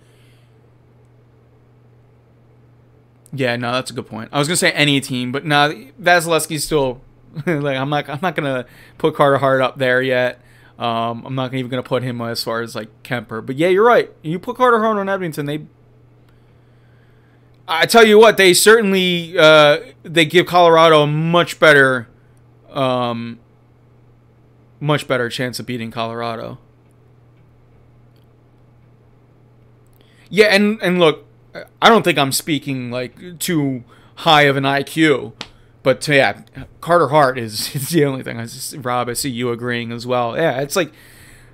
Yeah, no, that's a good point. I was going to say any team, but no, Vasilevsky's still... like, I'm not going to put Carter Hart up there yet. I'm not even going to put him as far as like Kemper. But yeah, you're right. You put Carter Hart on Edmonton, I tell you what, they certainly they give Colorado a much better chance of beating Colorado. Yeah, and look, I don't think I'm speaking like too high of an IQ, but yeah, Carter Hart is the only thing. Rob, I see you agreeing as well. Yeah, it's like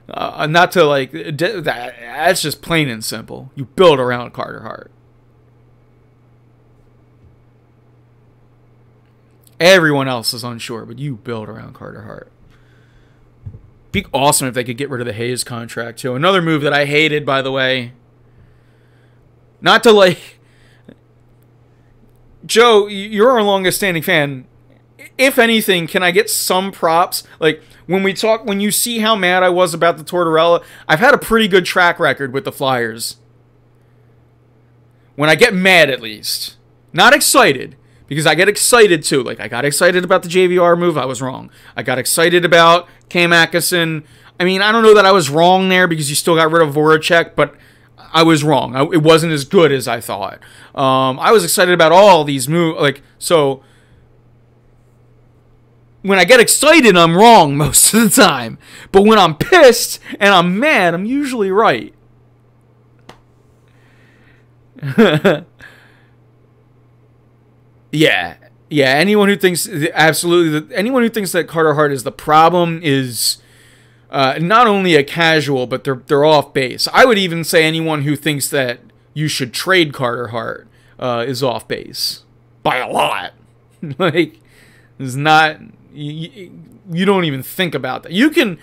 not to like that's just plain and simple. You build around Carter Hart. Everyone else is unsure, but you build around Carter Hart. Be awesome if they could get rid of the Hayes contract too. Another move that I hated, by the way. Not to like, Joe, you're our longest standing fan. If anything, can I get some props? Like when you see how mad I was about the Tortorella, I've had a pretty good track record with the Flyers. When I get mad, at least, not excited. Because I get excited too. Like, I got excited about the JVR move. I was wrong. I got excited about Cam Atkinson. I mean, I don't know that I was wrong there because you still got rid of Voracek, but I was wrong. It wasn't as good as I thought. I was excited about all these moves. Like, so when I get excited, I'm wrong most of the time. But when I'm pissed and I'm mad, I'm usually right. Yeah. Anyone who thinks anyone who thinks that Carter Hart is the problem is not only a casual, but they're off base. I would even say anyone who thinks that you should trade Carter Hart is off base by a lot. Like, it's not. You don't even think about that. You can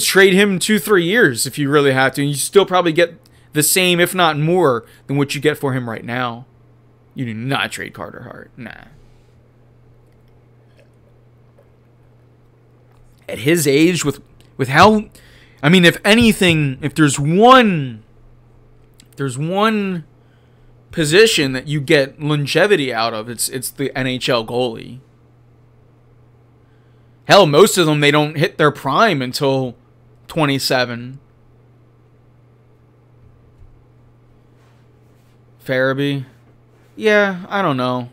trade him in 2-3 years if you really have to, and you still probably get the same, if not more, than what you get for him right now. You do not trade Carter Hart. Nah. At his age, with how, I mean, if anything, if there's one position that you get longevity out of, it's the NHL goalie. Hell, most of them, they don't hit their prime until 27. Farabee. Yeah, I don't know.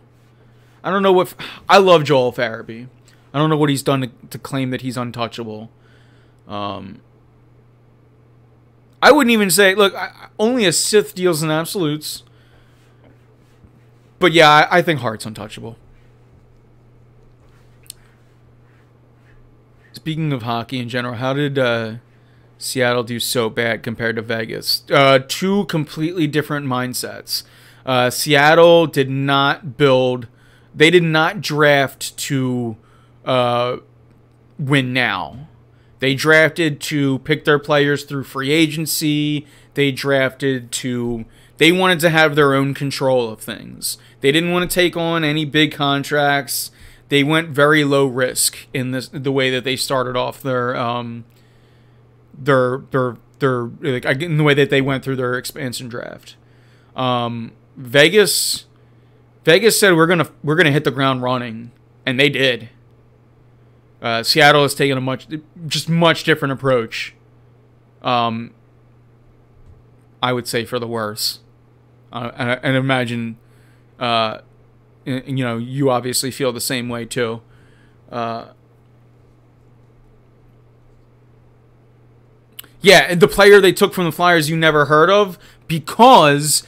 I don't know what... I love Joel Farabee. I don't know what he's done to claim that he's untouchable. I wouldn't even say... Look, only a Sith deals in absolutes. But yeah, I think Hart's untouchable. Speaking of hockey in general, how did Seattle do so bad compared to Vegas? Two completely different mindsets. Seattle did not build... They did not draft to win now. They drafted to pick their players through free agency. They drafted to... They wanted to have their own control of things. They didn't want to take on any big contracts. They went very low risk in the way that they started off their in the way that they went through their expansion draft. Vegas said we're gonna hit the ground running, and they did. Seattle has taken a much different approach. I would say for the worse. And imagine, you obviously feel the same way too. Yeah, and the player they took from the Flyers you never heard of because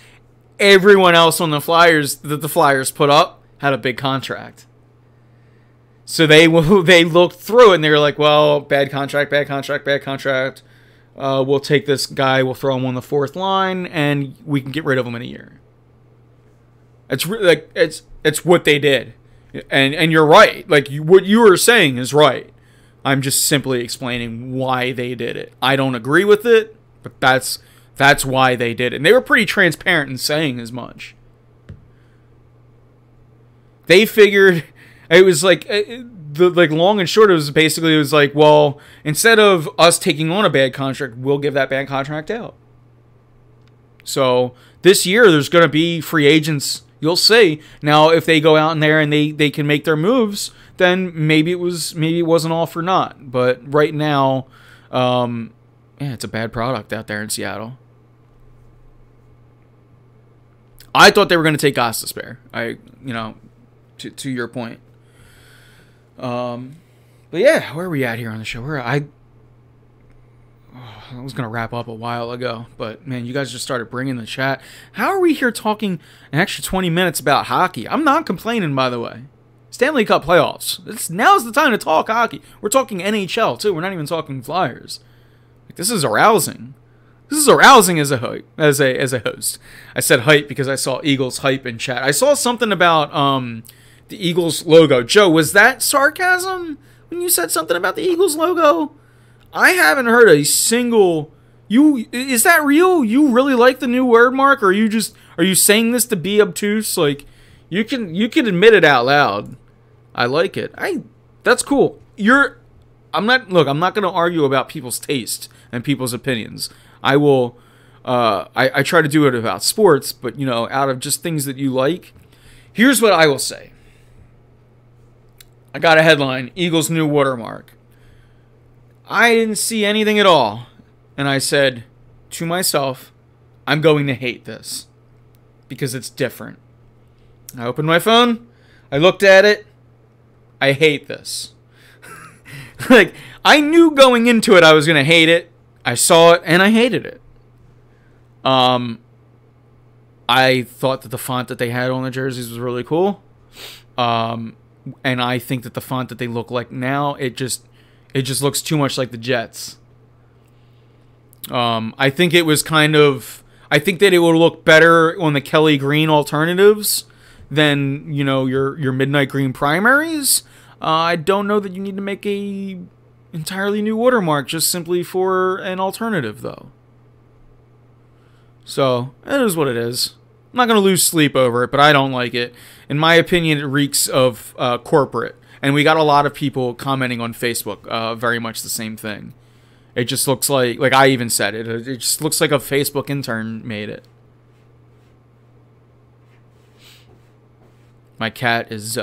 everyone else on the Flyers that the Flyers put up had a big contract. So they looked through it and they were like, well, bad contract. We'll take this guy, we'll throw him on the fourth line, and we can get rid of him in a year. It's like it's what they did, and you're right. Like what you were saying is right. I'm just simply explaining why they did it. I don't agree with it, but that's why they did it. And they were pretty transparent in saying as much. They figured it was like long and short. It was like, well, instead of us taking on a bad contract, we'll give that bad contract out. So this year there's going to be free agents. You'll see. Now, if they go out in there and they can make their moves, then maybe it wasn't all for naught. But right now, Yeah, it's a bad product out there in Seattle. I thought they were going to take Gostisbehere. To your point. But yeah, where are we at here on the show? I was going to wrap up a while ago, but man, you guys just started bringing the chat. How are we here talking an extra 20 minutes about hockey? I'm not complaining, by the way. Stanley Cup playoffs. Now's the time to talk hockey. We're talking NHL too. We're not even talking Flyers. This is arousing. This is arousing as a host. I said hype because I saw Eagles hype in chat. I saw something about the Eagles logo. Joe, was that sarcasm when you said something about the Eagles logo? I haven't heard a single. Is that real? You really like the new word mark, or are you saying this to be obtuse? Like, you can admit it out loud. I like it. That's cool. I'm not going to argue about people's taste and people's opinions. I will. I try to do it about sports, but out of just things that you like. Here's what I will say. I got a headline: Eagles new watermark. I didn't see anything at all, and I said to myself, I'm going to hate this because it's different. I opened my phone, I looked at it, I hate this. Like, I knew going into it I was going to hate it. I saw it, and I hated it. I thought that the font that they had on the jerseys was really cool. And I think that the font that they look like now, it just looks too much like the Jets. I think it was I think that it would look better on the Kelly Green alternatives than, your midnight green primaries. I don't know that you need to make a entirely new watermark just simply for an alternative, though. So, it is what it is. I'm not going to lose sleep over it, but I don't like it. In my opinion, it reeks of corporate. And we got a lot of people commenting on Facebook, very much the same thing. It just looks like I even said it, it just looks like a Facebook intern made it. My cat is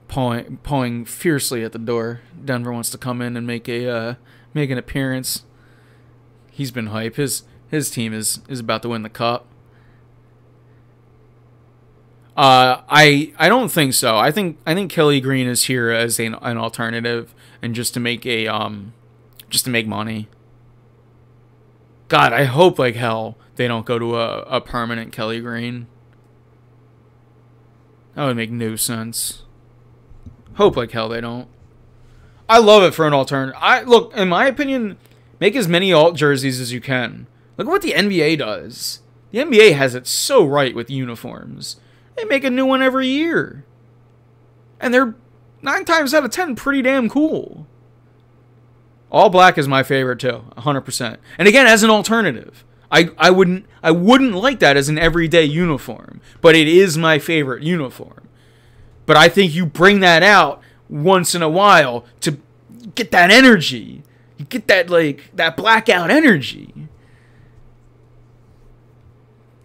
pawing fiercely at the door. Denver wants to come in and make an appearance. He's been hype. His team is about to win the cup. I don't think so. I think Kelly Green is here as an alternative and just to make money. God, I hope like hell they don't go to a permanent Kelly Green. That would make no sense. Hope like hell they don't. I love it for an alternative. Look, in my opinion, make as many alt jerseys as you can. Look at what the NBA does. The NBA has it so right with uniforms. They make a new one every year. And they're 9 times out of 10 pretty damn cool. All black is my favorite too, 100%. And again, as an alternative. I wouldn't like that as an everyday uniform, but it is my favorite uniform. But I think you bring that out once in a while to get that energy. You get that that blackout energy.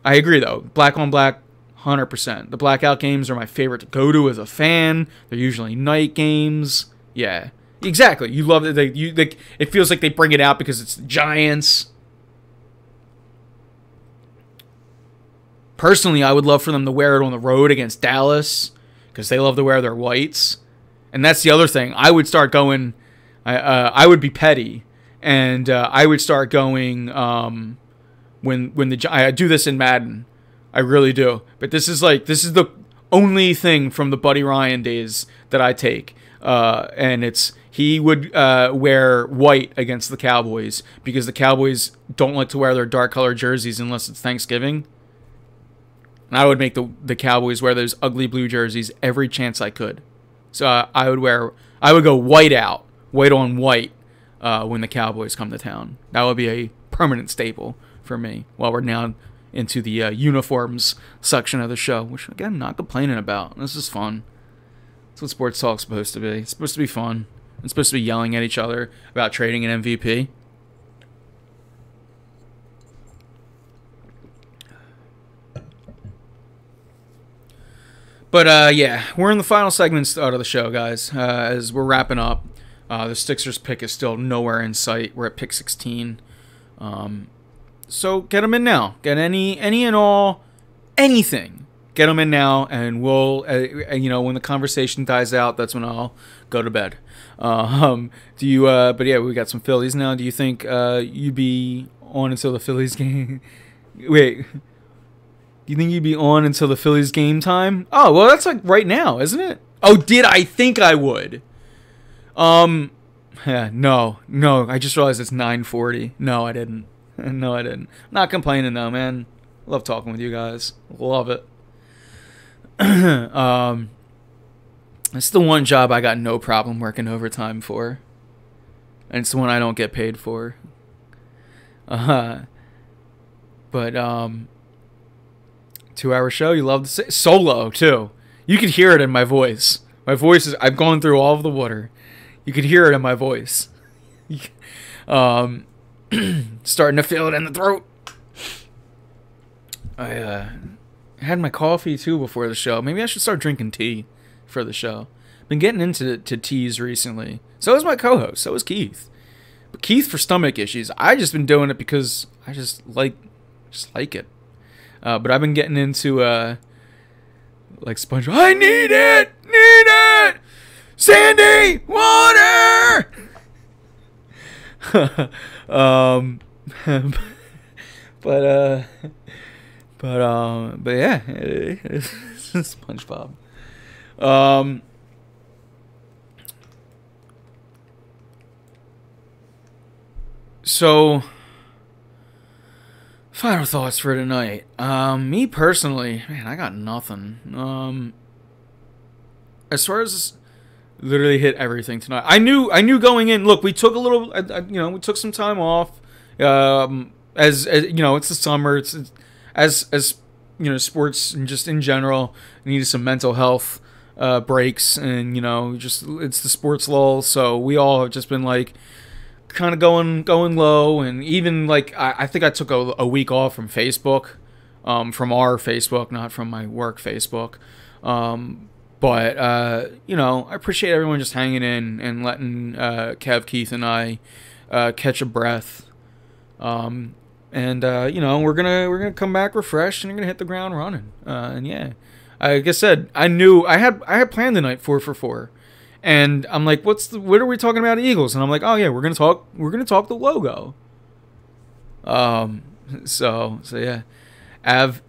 I agree though. Black on black, 100%. The blackout games are my favorite to go to as a fan. They're usually night games. Yeah, exactly. You love it. It feels like they bring it out because it's the Giants. Personally, I would love for them to wear it on the road against Dallas because they love to wear their whites. And that's the other thing. I would start going. I would be petty, and I would start going I do this in Madden. I really do. But this is the only thing from the Buddy Ryan days that I take. And he would wear white against the Cowboys because the Cowboys don't like to wear their dark colored jerseys unless it's Thanksgiving. And I would make the Cowboys wear those ugly blue jerseys every chance I could. So I would go white on white when the Cowboys come to town. That would be a permanent staple for me while we're now into the uniforms section of the show, which again, I'm not complaining about. This is fun. That's what sports talk's supposed to be. It's supposed to be fun. It's supposed to be yelling at each other about trading an MVP. But yeah, we're in the final segments out of the show, guys. As we're wrapping up, The Sixers pick is still nowhere in sight. We're at pick 16. So get them in now. Get any and all, anything. Get them in now, and we'll, when the conversation dies out, that's when I'll go to bed. But yeah, we got some Phillies now. Do you think you'd be on until the Phillies game? Wait, do you think you'd be on until the Phillies game time? Oh, well, that's like right now, isn't it? Oh, did I think I would? Yeah, no, I just realized it's 9:40. No, I didn't. No, I didn't. Not complaining though, man. Love talking with you guys. Love it. It's the one job I got no problem working overtime for. And it's the one I don't get paid for. But 2-hour show, you love to say solo too. You could hear it in my voice. My voice is, I've gone through all of the water. You could hear it in my voice. Starting to feel it in the throat. I had my coffee too before the show. Maybe I should start drinking tea for the show. Been getting into teas recently. So is my co-host. So is Keith. But Keith for stomach issues. I just been doing it because I just like it. But I've been getting into like SpongeBob. I need it. Sandy, water. But yeah, it's SpongeBob. So final thoughts for tonight. Me personally, man, I got nothing. As far as literally hit everything tonight. I knew going in. Look, we took a little, we took some time off. As it's the summer. It's as sports and just in general needed some mental health breaks, and just it's the sports lull. So we all have just been like kind of going low, and even like I think I took a week off from Facebook, from our Facebook, not from my work Facebook. But I appreciate everyone just hanging in and letting Kev, Keith, and I catch a breath. We're gonna come back refreshed, and we're gonna hit the ground running. And yeah, like I said, I knew I had planned tonight 4 for 4, and I'm like, what are we talking about, Eagles? And I'm like, oh yeah, we're gonna talk the logo. So yeah. Av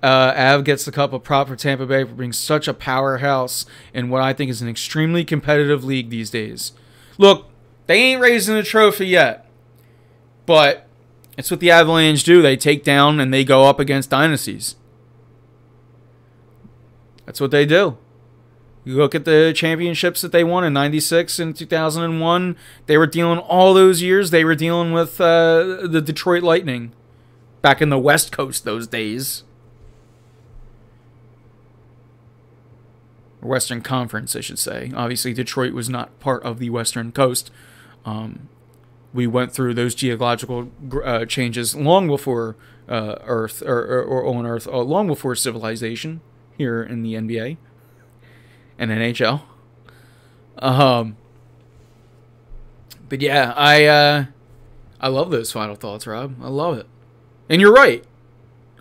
gets the cup of prop for Tampa Bay for being such a powerhouse in what I think is an extremely competitive league these days. Look, they ain't raising the trophy yet, but it's what the Avalanche do. They take down and they go up against dynasties. That's what they do. You look at the championships that they won in 96 and 2001. They were dealing all those years. They were dealing with the Detroit Lightning. Back in the West Coast those days. Western Conference, I should say. Obviously, Detroit was not part of the Western Coast. We went through those geological changes long before Earth, or on Earth, long before civilization here in the NBA and NHL. But yeah, I love those final thoughts, Rob. I love it. And you're right.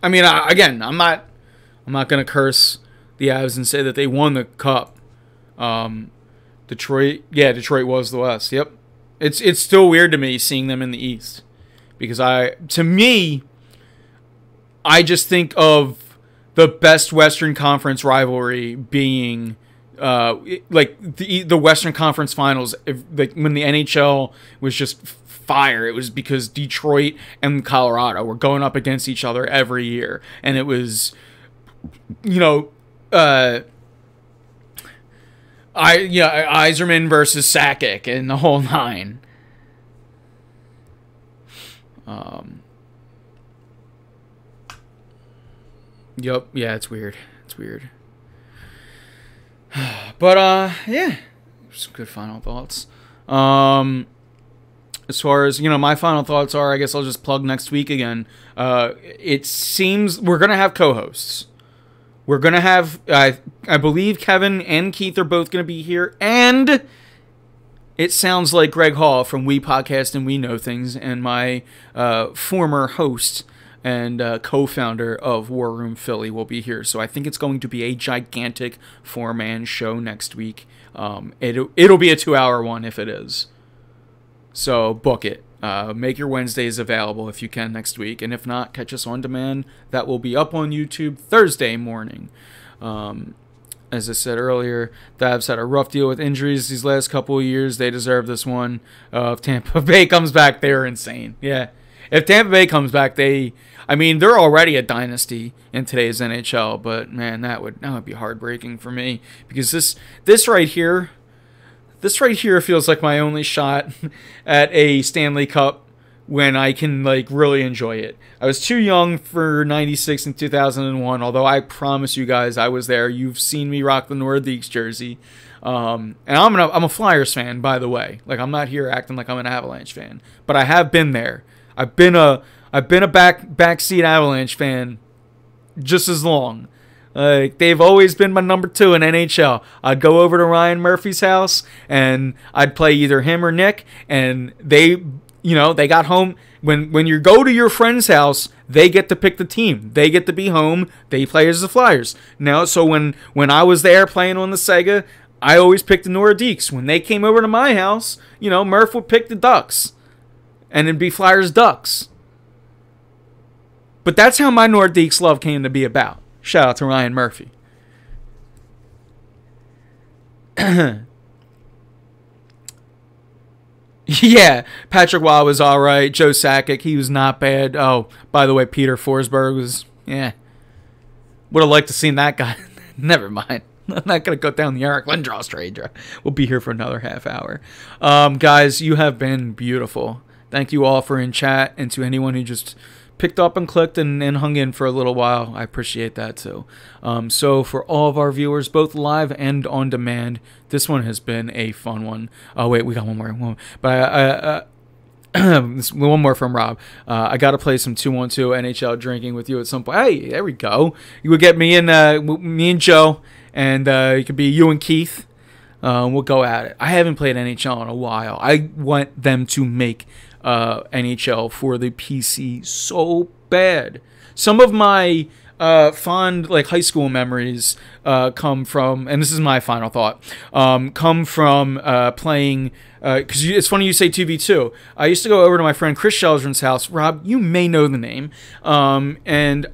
I mean, again, I'm not gonna curse the Avs and say that they won the cup. Detroit was the West. Yep. It's still weird to me seeing them in the East, because I just think of the best Western Conference rivalry being like the Western Conference Finals. Like when the NHL was just fire, it was because Detroit and Colorado were going up against each other every year, and it was Yzerman versus Sakic and the whole nine. Yep, yeah, it's weird. But yeah, some good final thoughts. As far as, my final thoughts are, I guess I'll just plug next week again. It seems we're going to have co-hosts. We're going to have, I believe Kevin and Keith are both going to be here. And it sounds like Greg Hall from We Podcast and We Know Things, and my former host and co-founder of War Room Philly will be here. So I think it's going to be a gigantic 4-man show next week. It'll be a 2-hour one if it is. So book it. Make your Wednesdays available if you can next week, and if not, catch us on demand. That will be up on YouTube Thursday morning. As I said earlier, the Avs had a rough deal with injuries these last couple of years. They deserve this one. If Tampa Bay comes back, they're insane. Yeah. If Tampa Bay comes back, they're already a dynasty in today's NHL, but man, that would be heartbreaking for me, because this right here feels like my only shot at a Stanley Cup when I can really enjoy it. I was too young for 96 and 2001, although I promise you guys I was there. You've seen me rock the Nordiques jersey. And I'm a Flyers fan, by the way. I'm not here acting like I'm an Avalanche fan, but I have been there. I've been a backseat Avalanche fan just as long. They've always been my number 2 in NHL. I'd go over to Ryan Murphy's house and I'd play either him or Nick, and they got home. When you go to your friend's house, they get to pick the team. They get to be home. They play as the Flyers. Now, so when I was there playing on the Sega, I always picked the Nordiques. When they came over to my house, Murph would pick the Ducks. And it'd be Flyers Ducks. But that's how my Nordiques love came to be about. Shout out to Ryan Murphy. Yeah, Patrick Waugh was all right. Joe Sakic, he was not bad. Oh, by the way, Peter Forsberg was, would have liked to seen that guy. Never mind. I'm not going to go down the Eric Lindros trade. We'll be here for another half hour. Guys, you have been beautiful. Thank you all for in chat, and to anyone who just picked up and clicked and hung in for a little while. I appreciate that too. So for all of our viewers, both live and on demand, this one has been a fun one. Oh wait, we got one more. But one more from Rob. I got to play some 2-on-2 NHL drinking with you at some point. Hey, there we go. You would get me and Joe, and it could be you and Keith. We'll go at it. I haven't played NHL in a while. I want them to make NHL for the PC so bad. Some of my fond high school memories come from, and this is my final thought, come from playing, because it's funny you say 2v2. I used to go over to my friend Chris Sheldron's house. Rob, you may know the name, and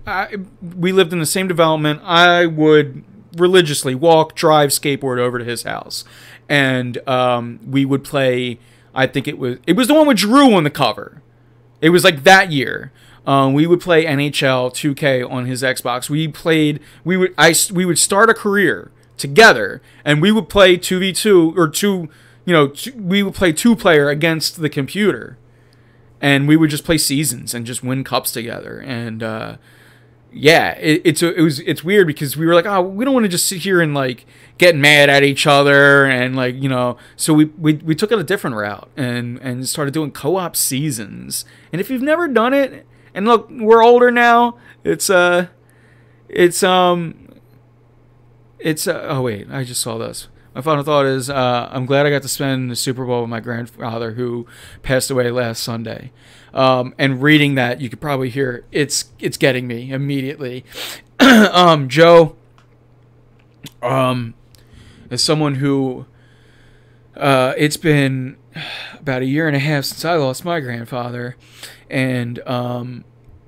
we lived in the same development. I would religiously walk, drive, skateboard over to his house, and we would play. I think it was the one with Drew on the cover. It was that year. We would play NHL 2K on his Xbox. We would start a career together, and we would play 2v2 or we would play 2-player against the computer, and we would just play seasons and just win cups together. And it's weird because we were like, oh, we don't want to just sit here and get mad at each other, and so we took it a different route and started doing co-op seasons. And if you've never done it, and look, we're older now, oh wait, I just saw this. My final thought is, I'm glad I got to spend the Super Bowl with my grandfather, who passed away last Sunday. And reading that, you could probably hear it's getting me immediately. Joe, as someone who, it's been about 1.5 years since I lost my grandfather, and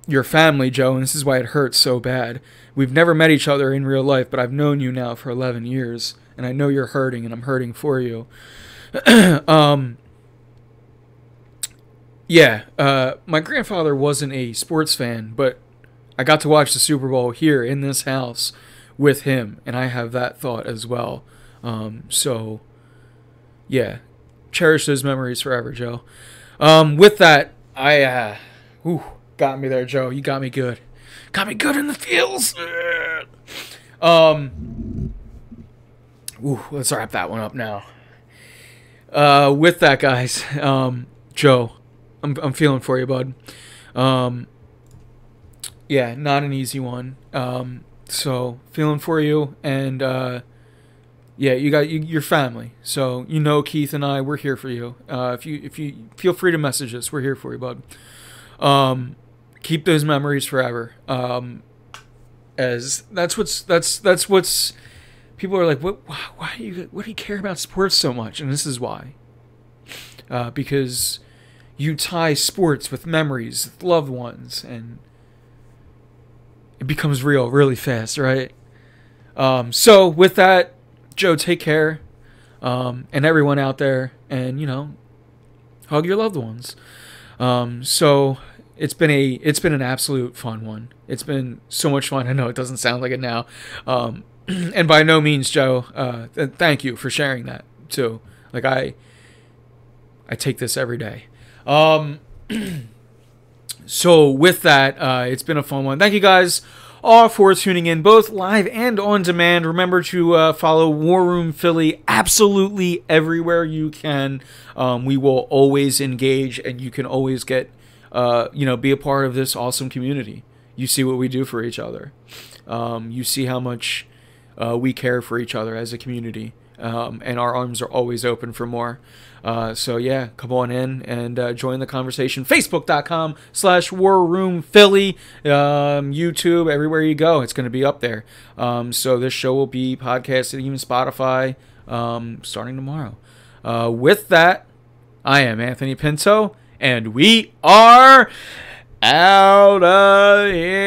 your family, Joe, and this is why it hurts so bad. We've never met each other in real life, but I've known you now for 11 years, and I know you're hurting, and I'm hurting for you. My grandfather wasn't a sports fan, but I got to watch the Super Bowl here in this house with him, and I have that thought as well. Cherish those memories forever, Joe. With that, got me there, Joe. You got me good. Got me good in the feels. Let's wrap that one up now. With that, guys, Joe, I'm feeling for you, bud. Not an easy one. So feeling for you, and yeah, you got your family. So Keith and I, we're here for you. If you feel free to message us, we're here for you, bud. Keep those memories forever. As that's what's people are like, why do you care about sports so much? And this is why. Because you tie sports with memories, with loved ones, and it becomes real really fast, right? So with that, Joe, take care, and everyone out there, and hug your loved ones. So it's been an absolute fun one. It's been so much fun. I know it doesn't sound like it now, and by no means, Joe. Thank you for sharing that too. Like I take this every day. So with that, it's been a fun one. Thank you guys all for tuning in, both live and on demand. Remember to follow War Room Philly absolutely everywhere you can. We will always engage, and you can always get, be a part of this awesome community. You see what we do for each other. You see how much we care for each other as a community, and our arms are always open for more. So yeah, come on in and join the conversation. Facebook.com/War Room Philly, YouTube, everywhere you go, it's going to be up there. So this show will be podcasted, even Spotify, starting tomorrow. With that, I am Anthony Pinto, and we are out of here.